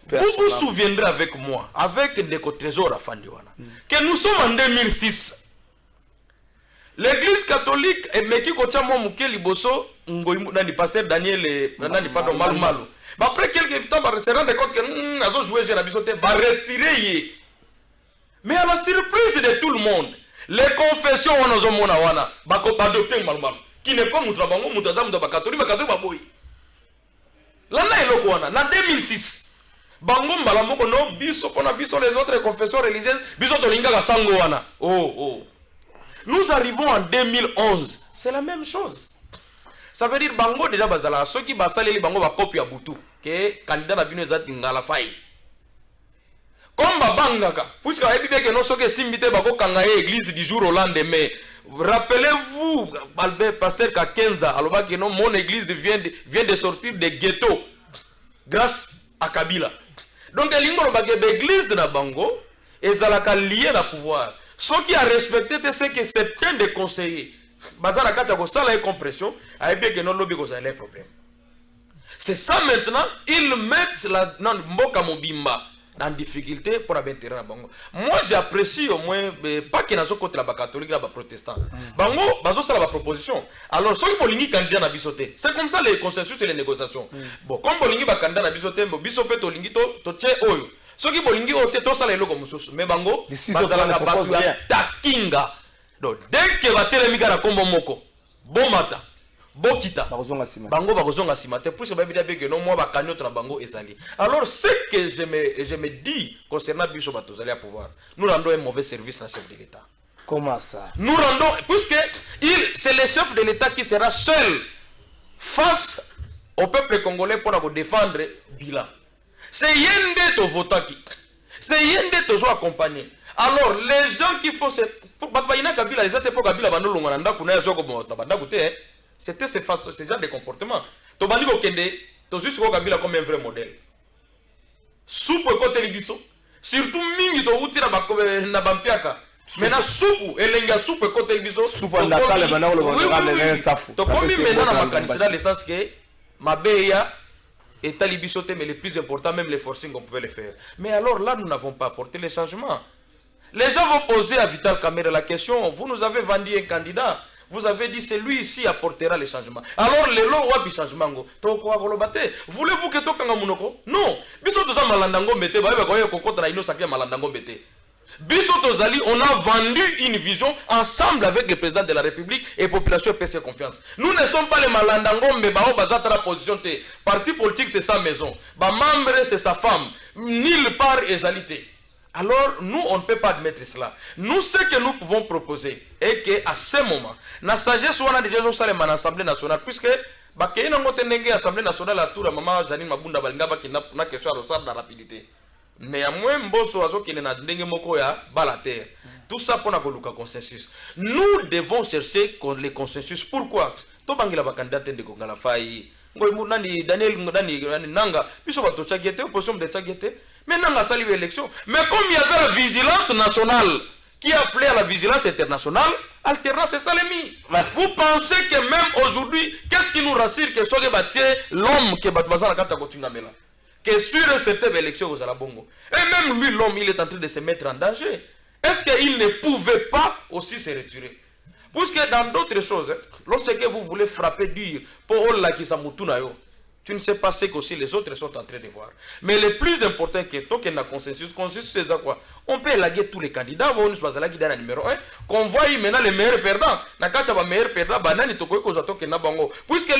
Vous vous souviendrez avec moi, avec des trésors à Fandiwana, que nous sommes en 2006. L'église catholique est meki kocha mo muke liboso ngoyi nani pasteur Daniel nani pardon malu. Mais après quelques temps se rendre compte que azo jouer jeu na bisote va retirer. Mais à la surprise de tout le monde, les confessions wana ba ko adopter malu qui n'est pas mutra bango mutaza muta ba catholique ba boy. Lana eloko wana na 2006 bango mbala moko no biso pona biso les autres confessions religieuses biso tolinga ka sango wana. Oh. Nous arrivons en 2011, c'est la même chose. Ça veut dire bango déjà bazala ceux qui basaleli bango ba copie à Boutou que candidat na bino ezati ngala fai. Comme babangaka puisque ebi bien que non soki simbité bako kanga église du jour au lendemain. Rappelez-vous Albert Pasteur Kakenza aloba que non mon église vient de sortir des ghettos grâce à Kabila. Donc l'ingolo bagé l'église na bango ezalaka lié na pouvoir. Ce qui a respecté c'est que certains des conseillers bazala kata ko sala compression a bien que non lobby ko ça les problèmes. C'est ça maintenant ils mettent la mboka mobimba en difficulté pour abentir na bango. Moi j'apprécie au moins pas que nazo côté la catholique la protestant. Bango bazo sala ba proposition. Alors ceux qui bolingi candidat na bisoté. C'est comme ça les consensus et les négociations. Bon comme bolingi ba candidat na bisoté, bisoté to lingi to tche oyo. Ceux qui bolingi oté to sala eloko mususu. Mais bango bazala na ba takinga. Donc dès que va telemika na kombo moko. Bon matin. Bokita bango bakozonga simate puisque ba bidabé que non moi ba kanyoto na bango ezali. Alors ce que je me dis concernant biso batozali à pouvoir, nous rendons un mauvais service à chef de l'État. Comment ça? Nous rendons puisque c'est le chef de l'État qui sera seul face au peuple congolais pour défendre bilan. C'est yende to votaki. C'est yende to zo accompagner. Alors les gens qui font pour Babayina Kabila les autres pour Kabila bando longa nda kuna zo ko banda goûter. C'était ce genre de comportement. Tobandi Bokende, tu juste Kabila comme un vrai modèle. Soupe côté libiso, surtout mingi to uti na bampiaka. Maintenant soupe elenga soupe côté libiso. Soupe ndaka le bana le safu. To komi maintenant na makanisa dans le sens que mabeya et talibiso mais le plus important même les forcing on pouvait le faire. Mais alors là nous n'avons pas apporté les changements. Les gens vont poser à Vital Kamerhe la question, vous nous avez vendu un candidat. Vous avez dit c'est lui ici apportera les changements. Alors les lois wapi changement go. Toko golobate. Voulez-vous que tokanga munoko? Non. Biso toza malandango mbete ba ba koyo kokota na ino sakya malandango mbete. Biso tozali on a vendu une vision ensemble avec le président de la République et population peut se confiance. Nous ne sommes pas les malandango mais ba bazata la position te. Parti politique c'est sa maison. Ba membre c'est sa femme. Nulle part ezalité. Alors, nous, on ne peut pas admettre cela. Nous, ce que nous pouvons proposer est qu'à ce moment, la sagesse, on a déjà fait l'Assemblée nationale, puisque, l'Assemblée nationale a tout la maman, Janine Mabunda Balingaba, qui n'a question à ressortir de la rapidité. Néanmoins, Mbosso Azo, qui est dans le moko ya balater. Tout ça pour un consensus. Nous devons chercher les consensus. Pourquoi? Tout le monde candidat de Kongala Faye. Daniel Nanga, puis on va tout chagueter, opposition de chagueter. Maintenant, on a salué l'élection. Mais comme il y avait la vigilance nationale qui appelait à la vigilance internationale, alternance c'est ça l'ennemi. Vous pensez que même aujourd'hui, qu'est-ce qui nous rassure que soit l'homme qui est battu la carte continue à là? Que sur cette élection aux Alabongo. Et même lui, l'homme, il est en train de se mettre en danger. Est-ce qu'il ne pouvait pas aussi se retirer? Puisque dans d'autres choses, lorsque vous voulez frapper dur pour la qui s'amoutunayo, tu ne sais pas ce que aussi les autres sont en train de voir. Mais le plus important que tant qu'il y a un consensus, c'est quoi? On peut élaguer tous les candidats, on va nous passer dans numéro 1, qu'on voit maintenant les meilleurs perdants. Les meilleurs perdants, puisque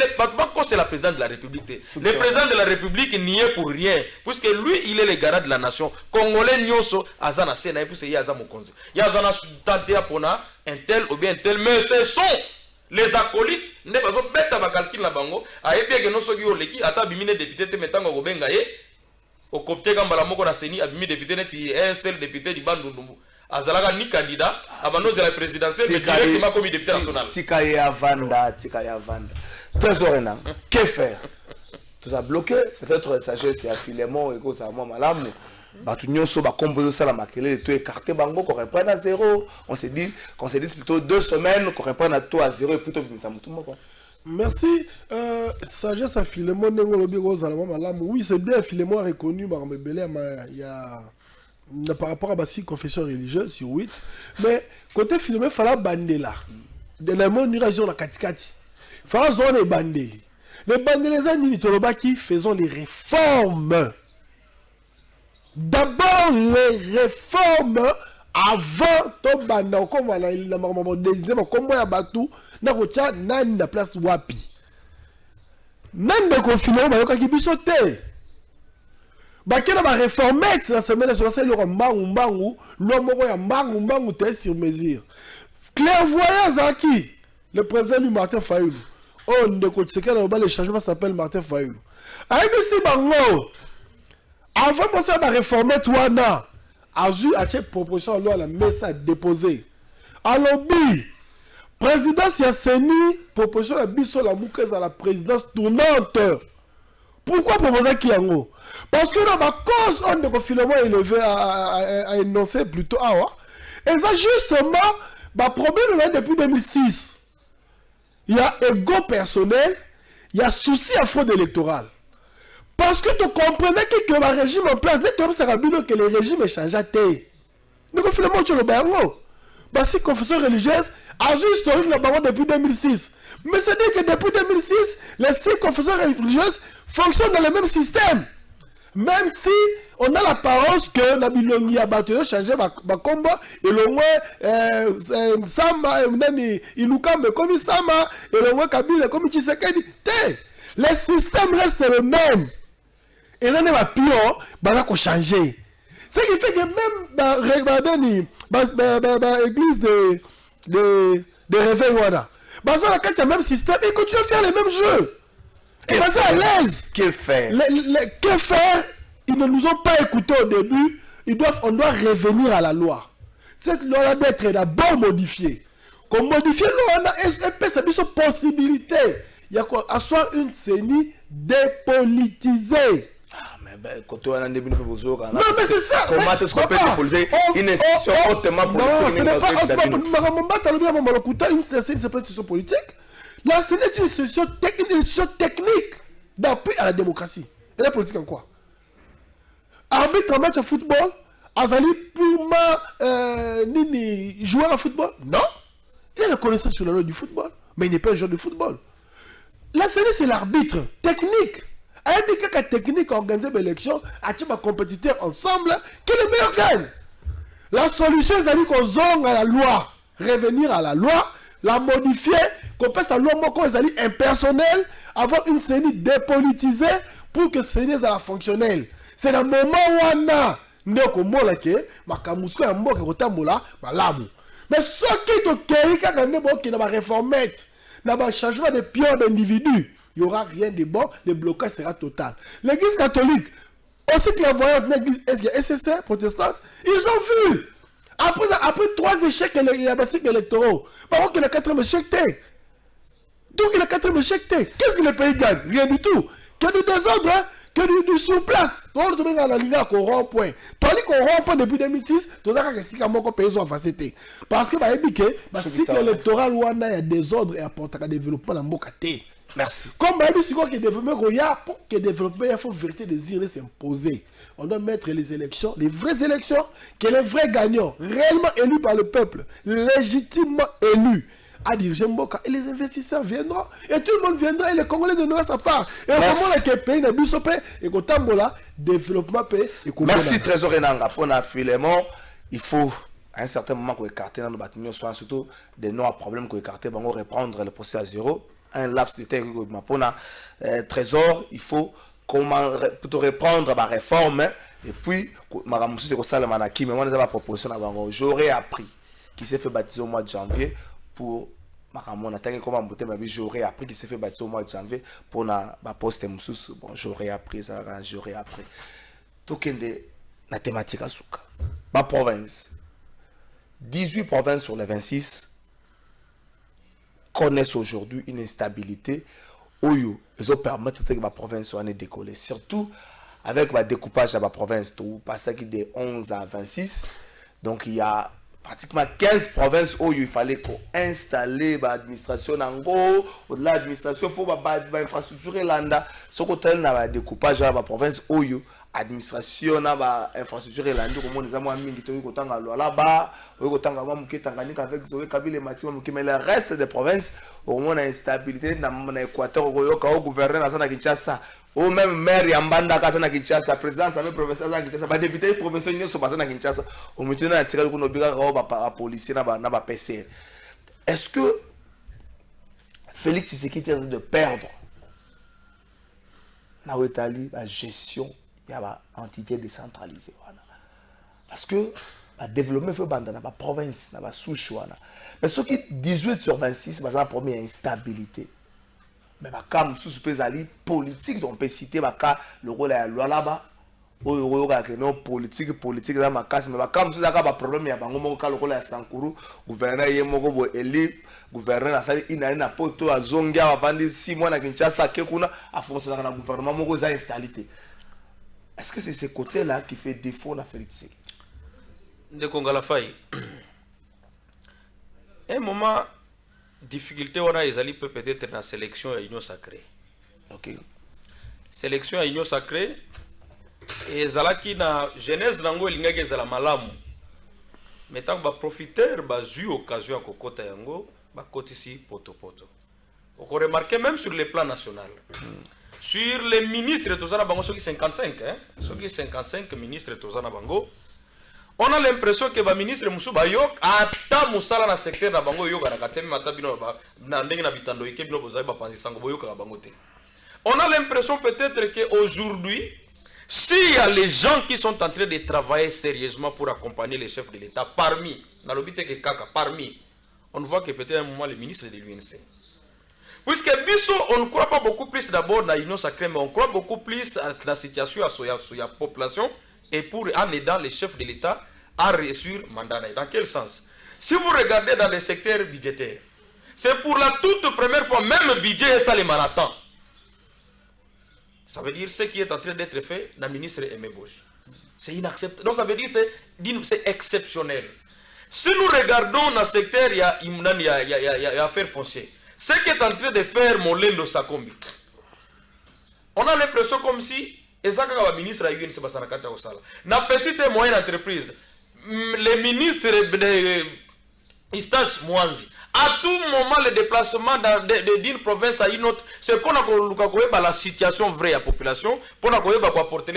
c'est la présidente de la République. Le président de la République n'y est pour rien, puisque lui, il est le garant de la nation. Congolais nyoso, azana sena, et puis c'est Yaza Mokonzi. Yazana tenté à pona, un tel ou bien un tel, mais ce sont les acolytes ne pas bête à calcul la bango a bien que non soki oleki ata bimine député te metango go benga ye au copté gambala moko na seni abimi député neti un seul député du bandundumbu azalaka ni candidat abano de la présidentielle mais directement comme député national tika ya vanda trésor na que faire tout a bloqué peut-être sagesse ya Philémon et que ça moi malamu batu nyonso ba composer ça la makele tout écarté bango qu'on reprenne à zéro. On s'est dit plutôt 2 semaines qu'on reprenne à tout à zéro et plutôt ça tout le monde. Merci. Sagesse à Philémon Nengolobi Rosalement Malam. Oui, c'est bien Philémon a reconnu par il y a par rapport à Bassi confession religieuse sur 8. Mais côté Philémon, il fallait bander là. De la même région la Katikati. Il fallait zone les bander. Les bander les années qui faisons les réformes. D'abord les réformes avant to banda comme on a désigné comme moi Batou na kocha nani na place wapi même de confinement bayoka ki biso te bakena ba réformette la semaine sur ça le mbangu lo moko ya mbangu te sur mesure clairvoyance aki le président du Martin Fayulu oh ndeko Tshisekedi le changement s'appelle Martin Fayulu ayebisi bango avant pour ça ba réformette wana azu a cette proposition loi la messa déposé alobi présidence ya Seni proposition la biso la mukeza la présidence tournante. Pourquoi proposer Kiango? Parce que dans ma cause on de confinement élevé à énoncer plutôt et ça justement bah problème depuis 2006. Il y a ego personnel, il y a souci à fraude électorale. Parce que tu comprenais que le régime en place, que le régime est changé. Le confinement tu le bango. Bah si confession religieuse a juste historique le bango depuis 2006. Mais c'est dire que depuis 2006, les 6 confessions religieuses fonctionnent dans le même système. Même si on a l'apparence que la Bilongi a battu, changé ma combat, et le moins Sama, Ilukambe comme Sama, et le moins Kabila comme Tshisekedi. Les systèmes restent les mêmes. Et là, on va pire, on va changer. Ce qui fait que même l'église de réveil, voilà. Quand il y a le même système, ils continuent à faire les mêmes jeux. Et à l'aise. Que faire? Que faire? Ils ne nous ont pas écoutés au début. On doit revenir à la loi. Cette loi doit être d'abord modifiée. Qu'on modifie la loi, et puis c'est une possibilité. Il y a asseoir une CENI dépolitisée. Non, mais c'est ça. Comment est-ce qu'on peut dépolitiser une institution hautement politique? Une politique. Là, c'est une institution technique d'appui à la démocratie. Et la politique en quoi? Arbitre en match de football, Azali purement joueur à football? Non. Il a la connaissance sur la loi du football, mais il n'est pas un joueur de football. La CENI, c'est l'arbitre technique. Elle dit que la technique organise l'élection, a-t-il ma compétiteur ensemble, que le meilleur gagne. La solution, c'est qu'on zonge à la loi, revenir à la loi, la modifier, qu'on passe à la loi impersonnelle, avoir une CENI dépolitisée pour que CENI soit fonctionnelle. C'est le moment où on a mais ce qui est réformette, dans le changement de pions d'individus, il n'y aura rien de bon, le blocage sera total. L'église catholique, aussi que la voyante l'église SSR protestante, ils ont vu. Après 3 échecs électoraux, par contre, le 4e échec, donc le 4e échec, qu'est-ce que le pays gagne? Rien du tout. Que du désordre, que du sur-place. On retourne dans la ligne à rond-point. Tu as dit qu'on rond-point depuis 2006, tu as dit que pays ont facilité. Parce que le cycle électoral, où il y a désordre et apporte un développement dans le monde. Merci. Comme il dit que le développement, pour que le développement, il faut vérité désirer s'imposer. On doit mettre les élections, les vraies élections, que les vrais gagnants, réellement élus par le peuple, légitimement élus, à diriger Mboka. Et les investisseurs viendront, et tout le monde viendra, et les Congolais donneront sa part. Et au moment où le pays n'a plus de paix, et qu'au temps là, développement paix. Merci, Trésor Enanga. Pour la filement, il faut à un certain moment qu'on écarte dans nos bâtiments, surtout des noms à problème qu'on écarte, on va reprendre le procès à zéro. Un laps de temps pour la Trésor, il faut plutôt reprendre ma réforme. Et puis, j'aurais appris qui s'est fait baptiser au mois de janvier pour j'aurais appris qu'il s'est fait baptiser au mois de janvier pour la poste moussous. Bon, j'aurais appris ça, j'aurais appris. Tout la thématique à Souka. Ma province, 18 provinces sur les 26 connaissent aujourd'hui une instabilité où ils ont permis que ma province soit décollée. Surtout avec le découpage de ma province, tout passé de 11 à 26. Donc il y a pratiquement 15 provinces où il fallait installer l'administration en gros. Au-delà de l'administration, il faut infrastructure landa. Ce côté le découpage de ma province où administration na infrastructure landa comme on a mis qui kotanga là-bas, kotanga mamuke Tanganyika avec Zoé Kabila et Mathieu Mamuke, mais le reste des provinces au moins instabilité dans l'Équateur au gouverneur na Kinshasa. Ou même maire Yambanda Kazana Kinshasa, président Samé professeur Zana Kinshasa, ba député professeur Nyoso Bazana Kinshasa, au maintenant na tiré ko no biga ba policier na ba PCR. Est-ce que Félix Tshisekedi est en train de perdre na wetali la gestion ya ba entité décentralisée wana parce que ba développer fait banda na ba province na ba souche wana mais ce qui 18 sur 26 ba la première instabilité mais ba kam sous pezali politique on peut citer ba ka le rôle ya loi là-bas oyo ka que non politique na makasi mais ba kam sous ka ba problème ya bango moko ka le rôle ya Sankuru gouverneur ye moko bo eli gouverneur asali ina poto azongia avandi 6 mois na Kinshasa ke kuna a fonctionner na gouvernement moko za instabilité. Est-ce que c'est ce côté-là qui fait défaut à Félix Tshisekedi? De Kongalafai. Un moment, difficulté, on a ezali peut-être dans la sélection à Union Sacrée. Ok. Sélection à Union Sacrée, et zalaki na jeunesse nango elingaki ezala malamu. Mais tant que ba profiteur ba eu occasion à kokota yango, ba kotisi poto. On remarque même sur le plan national. Sur les ministres, Tozana Bango, ceux qui 55, ceux qui 55 ministres Tozana Bango, on a l'impression que le ministre Moussou Bayok a ta moussala dans le secteur de Bango Yoga, on a l'impression peut-être qu'aujourd'hui, s'il y a les gens qui sont en train de travailler sérieusement pour accompagner les chefs de l'État, parmi, on voit que peut-être à un moment les ministres de l'UNC. Puisque Bisso, on ne croit pas beaucoup plus d'abord dans l'Union Sacrée, mais on croit beaucoup plus à la situation de la population et pour en aidant les chefs de l'État à réussir le mandat. Dans quel sens? Si vous regardez dans le secteur budgétaire, c'est pour la toute première fois, même budget et ça les marathons. Ça veut dire ce qui est en train d'être fait dans le ministre Aimé Boji. C'est inacceptable. Donc ça veut dire que c'est exceptionnel. Si nous regardons dans le secteur, il y a affaires foncières. Ce qu'est en train de faire Molendo Sakombi, on a l'impression comme si le ministre a eu une séparation au na petite et moyenne entreprise, les ministres de Eustache Mwanzi, à tout moment le déplacement d'une province à une autre, c'est pour la situation vraie à la population, pour apporter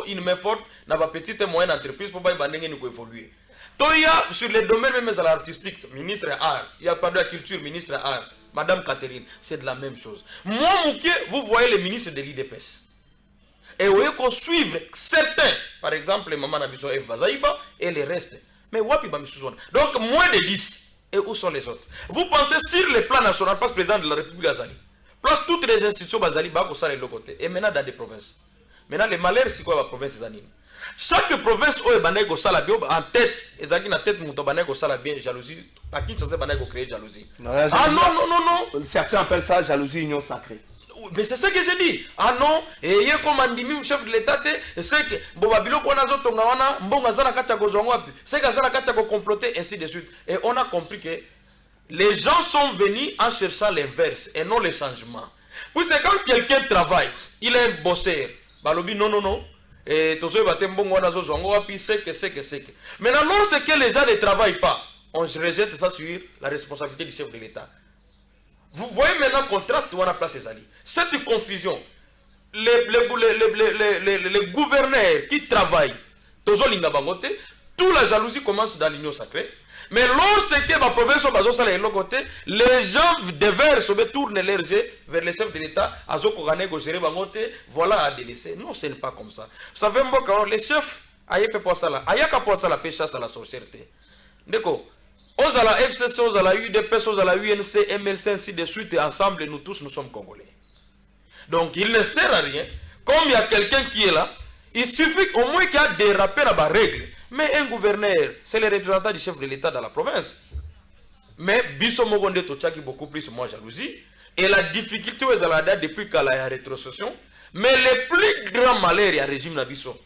une main forte dans la petite et moyenne entreprise pour évoluer. Toya sur les domaines même artistiques, ministre art, il y a pas de la culture, ministre art. Madame Catherine, c'est de la même chose. Moi, Mouké, vous voyez les ministres de l'IDPS. Et vous voyez qu'on suive certains, par exemple, les mamans Nabiso F. Bazaïba et les restes. Mais Wapi Bamisouzouna. Donc, moins de 10. Et où sont les autres? Vous pensez sur le plan national, place président de la République Azali. Place toutes les institutions Bazali, Bako Sale Lokote. Et maintenant dans des provinces. Maintenant, les malheurs, c'est quoi la province des Anines? Chaque province où est ko sala bio en tête, ezaki na tête muto banay ko sala bien jalousie, à Kinshasa banay ko créer jalousie. Ah non. Certains appellent ça jalousie union sacrée. Mais c'est ce que j'ai dit. Ah non, et hier comme andimi chef de l'état c'est que bobabilo ko nazo tonga wana mbonga zana kacha ko zongo api. C'est que zana kacha ko comploter ainsi de suite. Et on a compris que les gens sont venus en cherchant l'inverse et non le changement. Puisque quand quelqu'un travaille, il est un bosseur. Balobi non. Et tout ça va te mbongo wana zo zongo api c'est que. Maintenant lorsque les gens ne travaillent pas, on rejette ça sur la responsabilité du chef de l'état. Vous voyez maintenant le contraste où on a placé Zali. Cette confusion, les gouverneurs qui travaillent, toute la jalousie commence dans l'Union Sacrée. Mais lorsque la province les gens devaient se tourner leurs yeux vers les chefs de l'État, voilà à délaisser. Non, ce n'est pas comme ça. Vous savez, les chefs, il y a la pêche à la sorcellerie. D'accord. Aux à la FCC, aux à la UDPS, aux à la UNC, MLC, ainsi de suite, et ensemble, nous tous, nous sommes Congolais. Donc, il ne sert à rien. Comme il y a quelqu'un qui est là, il suffit au moins qu'il y a des rappels à la règle. Mais un gouverneur, c'est le représentant du chef de l'État dans la province. Mais Bisso Mogonde Tochaki beaucoup plus moins jalousie. Et la difficulté aux Alada depuis qu'elle a rétrocession. Mais le plus grand malheur, il y a régime Nabisso.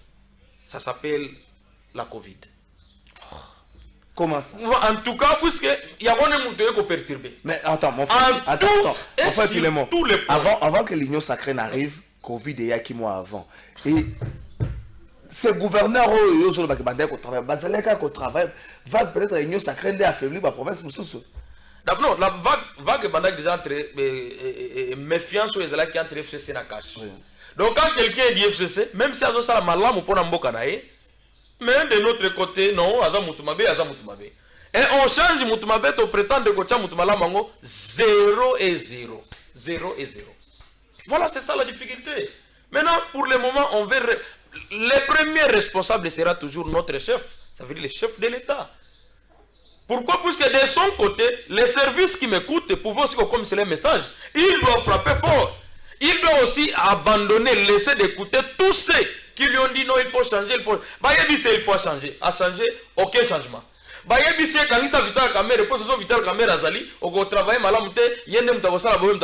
Ça s'appelle la Covid. Comment ça? En tout cas, puisque il y a un monde qui perturbé. Mais attends, mon frère, avant que l'Union Sacrée n'arrive, Covid est là qui mois avant. Et ces gouverneurs qui travaillent, va peut-être l'Union Sacrée affaiblir la province. Non, la vague est déjà entre méfiance ou les qui entre FCC et Nakash. Donc quand quelqu'un dit FCC, même si il y a un malam pour Namboka, mais de notre côté, non, Aza Moutumabe. Et on change Moutumabe, on prétend que Kocha Moutumala Mango 0 et 0. 0 et 0. Voilà, c'est ça la difficulté. Maintenant, pour le moment, on veut... Le premier responsable sera toujours notre chef, ça veut dire le chef de l'État. Pourquoi? Puisque de son côté, les services qui m'écoutent pouvaient aussi comme c'est le message. Il doit frapper fort. Il doit aussi abandonner, laisser d'écouter tous ceux qui lui ont dit non, il faut changer, il faut... il faut changer. À changer, aucun changement. Quand il s'est Vital Kamerhe, pour ce Vital Kamerhe Azali, au travail, malamute, yende mutagosala boy,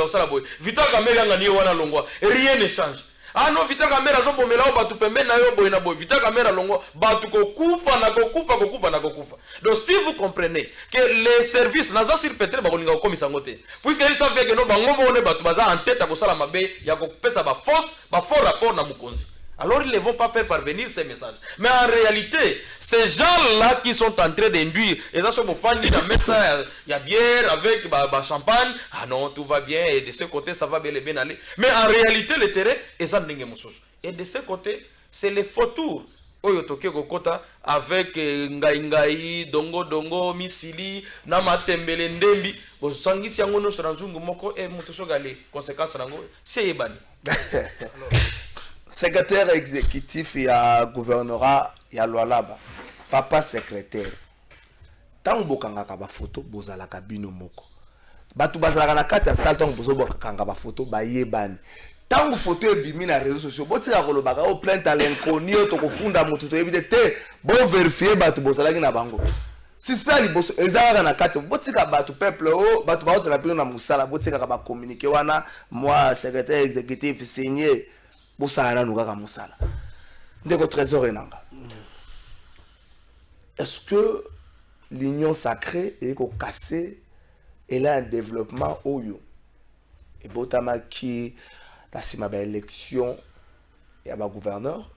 Vital Kamerhe ngani wana longwa. Rien ne change. Ah non, Vital Kamerhe azo bomela batu pembe na yo boy na boy. Vital Kamerhe longwa, batu kokufa na kokufa. Donc si vous comprenez que les services naza sur peut-être ba kolinga ko misangote. Puisque ils savent que no bango bone batu baza en tête akosala mabe ya ko pesa ba faux rapport na mukonzi. Alors ils ne vont pas faire parvenir ces messages. Mais en réalité, ces gens-là qui sont en train d'induire, et ça sont fans qui mettent ça, il y a bière avec champagne, ah non, tout va bien, et de ce côté, ça va bien aller. Mais en réalité, le terrain, et de ce côté, c'est les photos. Oyotoke Gokota avec Ngai, Dongo, Misili, Namatembele Ndembi, Bosangisi Yangono Stranzungu Moko, et Motosogale, conséquence Rango, c'est Ebani. Secrétaire exécutif, il y a gouvernorat, il y a Loalaba. Papa secrétaire. Tant que vous avez une photo, vous avez une moko. Batu bazala na kati ya salle tant que vous avez une photo, ba yebani. Tant que photo est bimi na réseaux sociaux, vous avez une photo, vous plainte à l'inconnu, vous avez funda mutu, vous avez bon vérifier batu bozala na bango. Si c'est pas les boss, ils ont na kati, vous avez batu peuple, batu bazo na pilo na musala, vous avez communiquer wana, moi secrétaire exécutif signé. Est-ce que l'union sacrée est cassée? Elle a un développement oyo et botama qui la sima ba élection et à gouverneur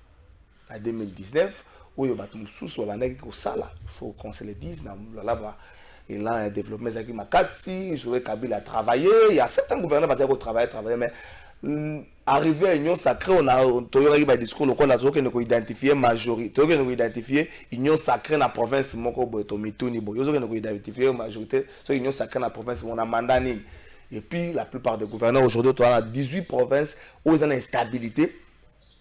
en 2019 oyo batumususu babandaki ko sala, il faut qu'on se le dise là-bas. Il a un développement qui m'a cassé, Joël Kabila a travaillé, il y a certains gouverneurs qui ont travaillé mais arrivé à l'union sacrée, on a un discours local, on a identifié majorité, on a identifié l'union sacrée dans la province, on a identifié majorité, l'union sacrée dans la province, on a mandat. Et puis la plupart des gouverneurs aujourd'hui, on a 18 provinces où ils ont une instabilité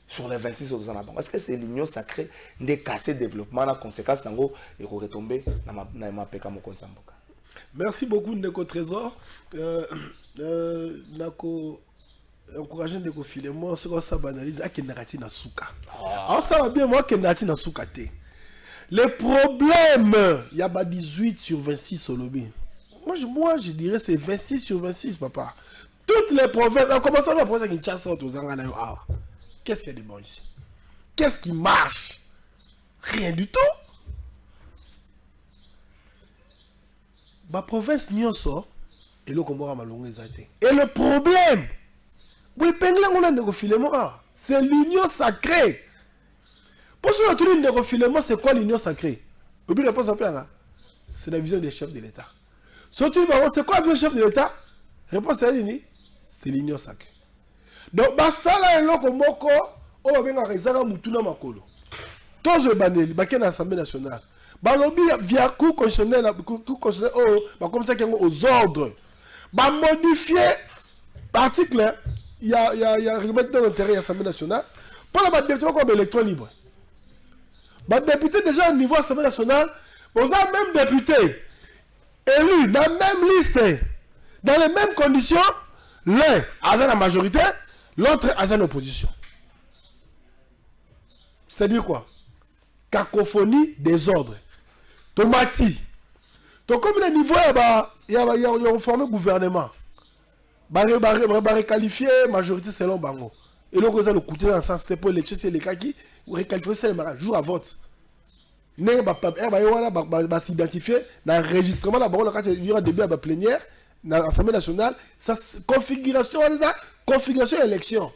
sur les 26 autres ans. Est-ce que c'est l'union sacrée qui a cassé le développement, la conséquence, et qui est retombé dans ma PK Mokonsamboka? Merci beaucoup, Ndeko Trésor. Nako encourageant de filer moi ce qu'on ça banalise à Kenarati na souka. Alors ça va bien moi Kenarati na souka te. Les problèmes, il y a 18 sur 26 au lobby. Moi je dirais c'est 26 sur 26 papa. Toutes les provinces, en commençant par la province de Kinshasa aux Zangana. Qu'est-ce qu'il y a de bon ici? Qu'est-ce qui marche? Rien du tout. Ma province n'y en sort et le Komora Malongo Zate. Et le problème, oui, c'est l'union sacrée. Pour ce que l'union sacrée, c'est quoi l'union sacrée? C'est la vision des chefs de l'État. C'est quoi la vision des chefs de l'État? Réponse à l'union, c'est l'union sacrée. Donc, basala eloko moko, on va réaliser mutuna makolo. Tous les banels, baké na l'Assemblée nationale. Balobi via coup constitutionnel, comme ça qu'ils ont aux ordres. Ba modifier l'article. Il y a remettre dans l'intérêt de l'Assemblée nationale. Pour la député comme électron libre. Les députés déjà au niveau de l'Assemblée nationale, vous avez même député élu dans la même liste, dans les mêmes conditions, l'un a la majorité, l'autre a une opposition. C'est-à-dire quoi? Cacophonie, désordre. Tomati. Donc comme le niveau, il y a formé un gouvernement. Qualifié majorité selon Bango. Et donc, vous avez le côté dans le sens, c'était pour l'élection, c'est les cas qui réqualifier c'est le jour à vote. Ne va s'identifier dans l'enregistrement, il y aura début à la plénière, dans l'Assemblée nationale, ça configuration élection.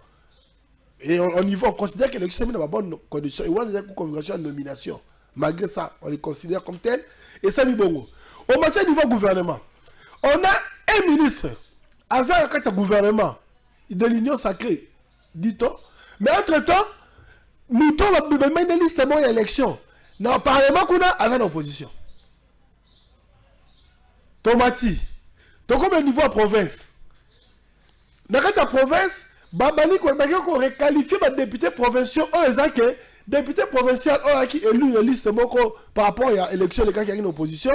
Et on considère que l'élection est dans la bonne condition. Et on a une configuration de nomination. Malgré ça, on les considère comme tel. Et ça, Bongo. Au matière du gouvernement, on a un ministre. Azar quand le gouvernement de l'union sacrée, dit-on. Mais entre-temps, nous avons une liste de l'élection. Dans le Parlement, nous avons une opposition. Tomati. Donc, comme au niveau de la province, dans la province, babani ko requalifier ba député provinciaux que député provincial qui élu une liste moko par rapport à l'élection les cas qui est en opposition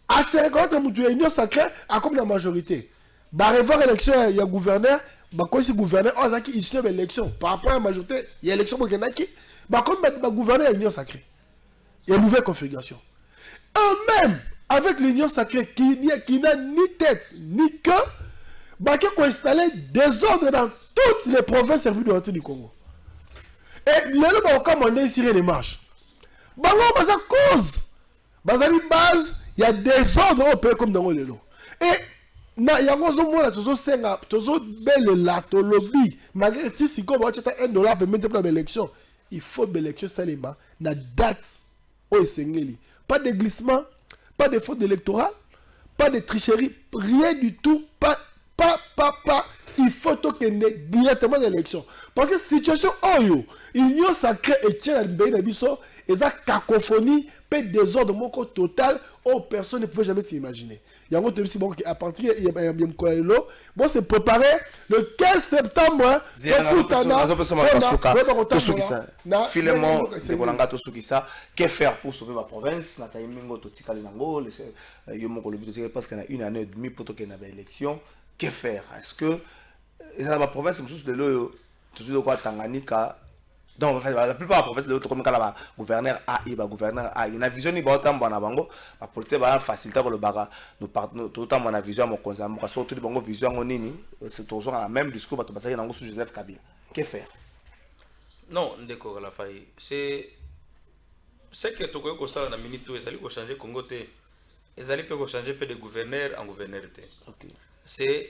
à 50 mutu union sacrée à comme la majorité ba revoir élection il y a gouverneur ba ko si gouverneur qui issu de l'élection par rapport à la majorité il y a élection qui naki ba comme ba gouverneur union sacrée il y a une nouvelle configuration eux-mêmes avec l'union sacrée qui n'a ni tête ni queue bah qui a installé désordre dans toutes les provinces du Congo. Et le lieu où on a inséré les marches. Bah non, bah ça cause. Bah ça base, il y a désordre au pays comme dans le lot. Et il y a un moment là, toujours senga, toujours belle la, to lobby. Malgré tout, si comme on a $1 pour mettre pour l'élection, il faut l'élection seulement na date au Sengeli. Pas de glissement, pas de faute électorale, pas de tricherie, rien du tout, pas, il faut que directement l'élection. Parce que situation oyo, union sacrée et tient le pays d'Abisso, et ça cacophonie, peut désordre mon total, où personne ne pouvait jamais s'imaginer. Il y a un autre aussi bon qui à partir bon c'est préparé le 15 septembre. Que faire pour sauver ma province? Parce qu'il y a une année et demie pour qu'il y ait une élection. Que faire? Est-ce que la province est de l'eau, toujours quoi Tanganyika? Donc la plupart des provinces de l'autre comme le gouverneur A, gouverneur A, il y a une vision qui est bonne bango, la politique va faciliter le baga, nous partons tout le temps mon vision mon conseil, parce que tout le monde vision on nini, c'est toujours la même discours parce que c'est dans sous Joseph Kabila. Que faire? Non, ndeko la faille, c'est que tu connais que ça na minute où ils allaient changer Congo té, ils allaient peut changer peu de gouverneur en gouverneur té. C'est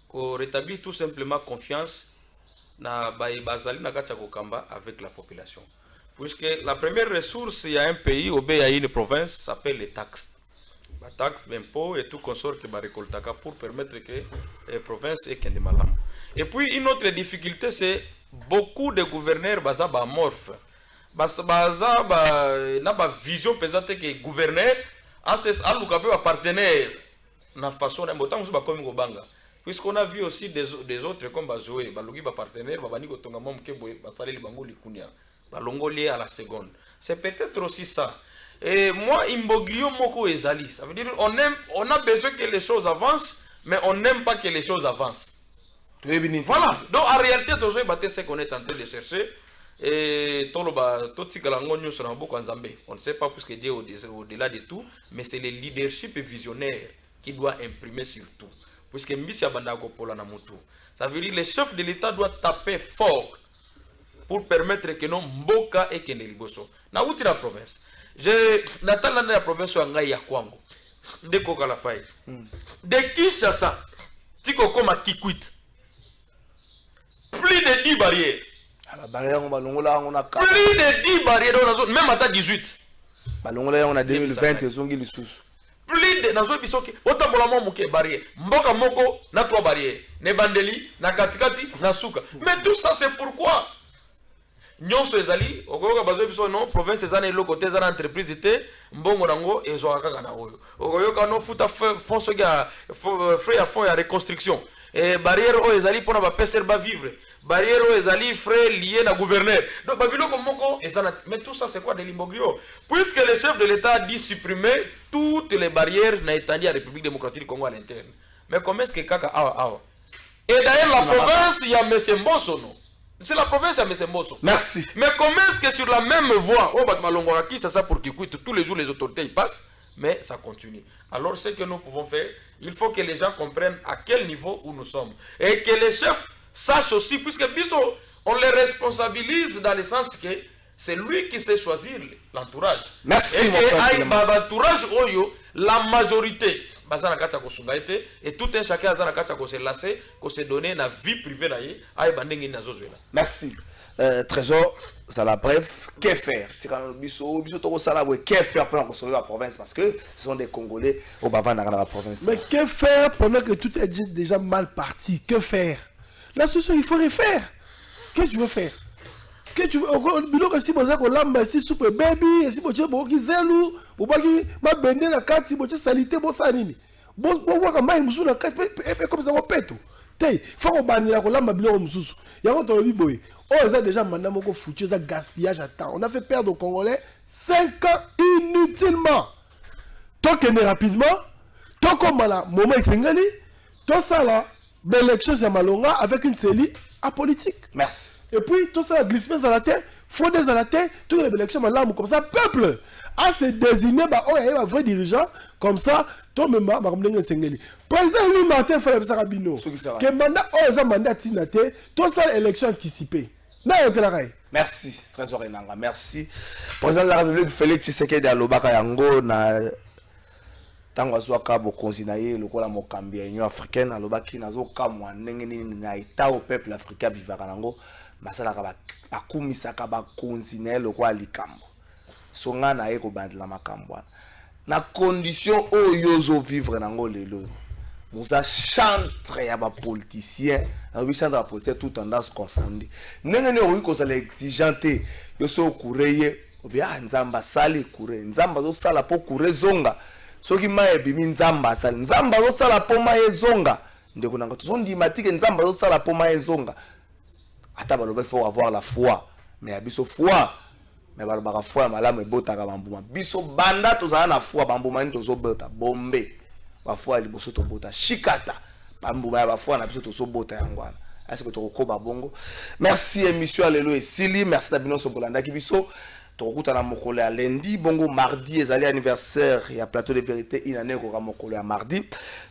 qu'on rétablit tout simplement confiance na bazali na kacha kokamba avec la population. Puisque la première ressource, il y a un pays, ou bien il y a une province, s'appelle les taxes. La taxe, l'impôt et tout consort qui va récolter pour permettre que les provinces aient qu'un de malam. Et puis une autre difficulté, c'est beaucoup de gouverneurs basés amorphes. Baza na ba vision pesante que gouverneur a un partenaire na façon na botam so ba komi go banga. Puisqu'on a vu aussi des autres comme Bazoé, Balogi, partenaire, Babanigo Tongamom Keboé, Basale Bango Likunia, Balongoli à la seconde. C'est peut-être aussi ça. Et moi, Imboglio Moko Ezali, ça veut dire on a besoin que les choses avancent, mais on n'aime pas que les choses avancent. Voilà. Donc en réalité, c'est ce qu'on est en train de chercher. Et on ne sait pas plus que Dieu au-delà de tout, mais c'est le leadership visionnaire qui doit imprimer sur tout. Puisque Mbisi Abandago Pola Namutu. Ça veut dire que le chef de l'État doit taper fort pour permettre que non Mboka et que Neliboso. Na outi la province. Je n'attends la province où Angaïa Kwango. De Koka la faille. De Kinshasa. Tiko Koma Kikwit. Plus de 10 barrières. Plus de 10 barrières dans la zone, même à 18. On a 2020 et Zongi Lissous. Plus de nazo bisoki otambola mo muke barrière mboka moko na 3 barrières ne bandeli na katikati na suka mais tout ça c'est pourquoi nyonso ezali okoyoka bazo biso non province ezana eloko te ezana entreprise te mbongo nango ezoka kaka na oyo okoyoka no futa fonds ya frais à fond ya reconstruction et barrière o ezali pona ba peser ba vivre barrière o ezali frais liés na gouverneur donc babiloko moko ezana mais tout ça c'est quoi de l'imbogrio puisque le chef de l'État a dit supprimer toutes les barrières na étendue à la République démocratique du Congo à l'interne mais comment est-ce que kaka awa et d'ailleurs la province il y a M. Mbosso non c'est la province à M. Mbosso. Merci. Mais comment est-ce que sur la même voie, c'est ça pour qu'il quitte, tous les jours les autorités ils passent, mais ça continue. Alors ce que nous pouvons faire, il faut que les gens comprennent à quel niveau où nous sommes. Et que les chefs sachent aussi, puisque Bisso, on les responsabilise dans le sens que c'est lui qui sait choisir l'entourage. Merci. Et que l'entourage, la majorité, et tout un chacun a se lasser, se donner la vie privée. Merci. Trésor, ça la bref, que faire? Que faire pour sauver la province? Parce que ce sont des Congolais au Bava dans la province. Mais que faire pendant que tout est déjà mal parti? Que faire? La solution, il faut refaire. Qu'est-ce que tu veux faire? Que tu veux si vous avez lamba si super baby si vous avez beaucoup zelu vous avez ma bende la carte si vous avez salité bon ça nini bon bon comme ça on pète il faut qu'on banne la colère, ma billet au Moussous. Il y a un autre boy. Oh, ils ont déjà mandé mon foutu, ça gaspillage à temps. On a fait perdre aux Congolais 5 ans inutilement. Tant qu'on est rapidement, tant qu'on a là, moment est fini, tout ça là, l'élection c'est malonga avec une série apolitique. Merci. Et puis, tout ça, glissement à la terre, fraude à la terre, toutes les élections malades comme ça, peuple a se désigné, oh, il y a un vrai dirigeant, comme ça, tout le monde, comme le président Louis Martin Fayeb Sarabino, que mandat, oh, ils ont mandat tinaté, tout ça, élection anticipée. Merci, Trésor Enanga, merci. Président de la République, Félix Tshisekedi Alobaka Yango, na tango azwaka bokonzi na ye lokola mokambi ya Union africaine alobaki nazokamwa ndenge nini na eta au peuple africain bivaka nango basalaka bakumisaka bakonzi na ye lokola likambo songa na ye kobandela makambo wana na condition oyo ozovivre nango lelo muza chantre ya bapoliticien alobi chantre ya bapoliticien tout tendance confondu ndenge nini okoki kozala exigeant te yo so okure ye obi nzambe asali kure nzambe azosala mpo kure zonga soki maye bimi nzamba asali nzamba azosala po maye zonga ndeko nanga tozondima tike nzamba azosala po maye zonga ata baloba faut avoir la foi mais ya biso foi mais balobaka foi malamu ebotaka bambuma biso banda tozala na foi bambuma nini tozobota bombe bafoi ya liboso tobota shikata bambuma ya bafoi na biso tozobota yango wana est-ce que tokokoba bongo merci émission ya lelo esili merci na bino so bolandaki biso tokutana mokolo ya lundi bongo mardi ezali anniversaire ya plateau de vérité inane koka mokolo ya mardi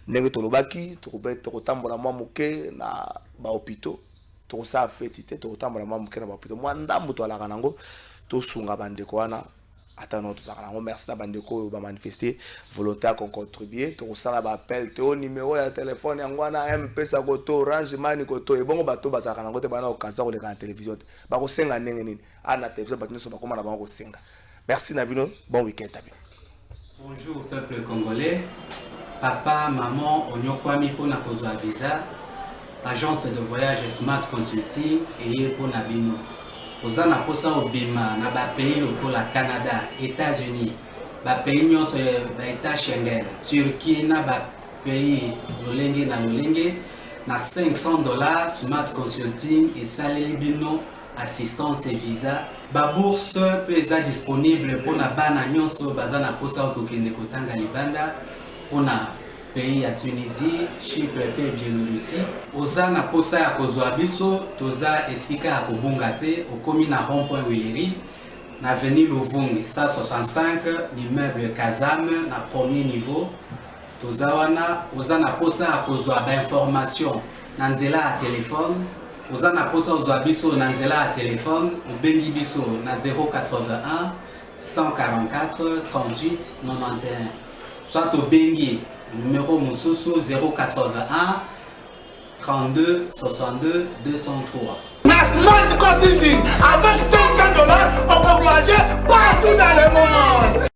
ndenge tolobaki tokotambola mwa moke na bahôpitaux tokosala feti te tokotambola mwa moke na bahôpitaux mwa ndambo toalaka nango tosunga bandeko wana ata no tozalaka nango merci na bandeko oyo bamanifeste volonté ya kocontribue tokosala baappel te o numéro ya telefone yango wana mpesa koto orange mani koto ebongo bato bazalaka nango te bana occasion koleka na télévision te bakosenga ndenge nini ana télévision bato nyonso bakoma na bango kosenga merci na bino bon week-end à bino. Bonjour peuple congolais, papa, maman, onyokwami pona kozwa visa, agence de voyage Smart Consulting et pona bino. Oza na posa obima na ba pays lokola Canada, États-Unis, ba pays nyonso ba état Schengen, Turquie na ba pays lolenge na lolenge na $500 Smart Consulting et saleli bino assistance et visa. Ba bourse peut être disponible pour na bana nyonso baza na posa okokende kotanga libanda pona pays ya Tunisie, Chypre et Biélorussie. Oza na posa ya kozwa biso toza esika ya kobunga te okomi na rond-point Willery na avenue Louvungi 165 l'immeuble Kazam na premier niveau. Toza wana oza na posa ya kozwa ba information na nzela ya téléphone. Oza na posa ozwa biso na nzela ya téléphone obengi biso na 081 144 38 91 soit obengi numéro Moussousou 081 32 62 203. La Smart Consulting avec $500 on peut voyager partout dans le monde.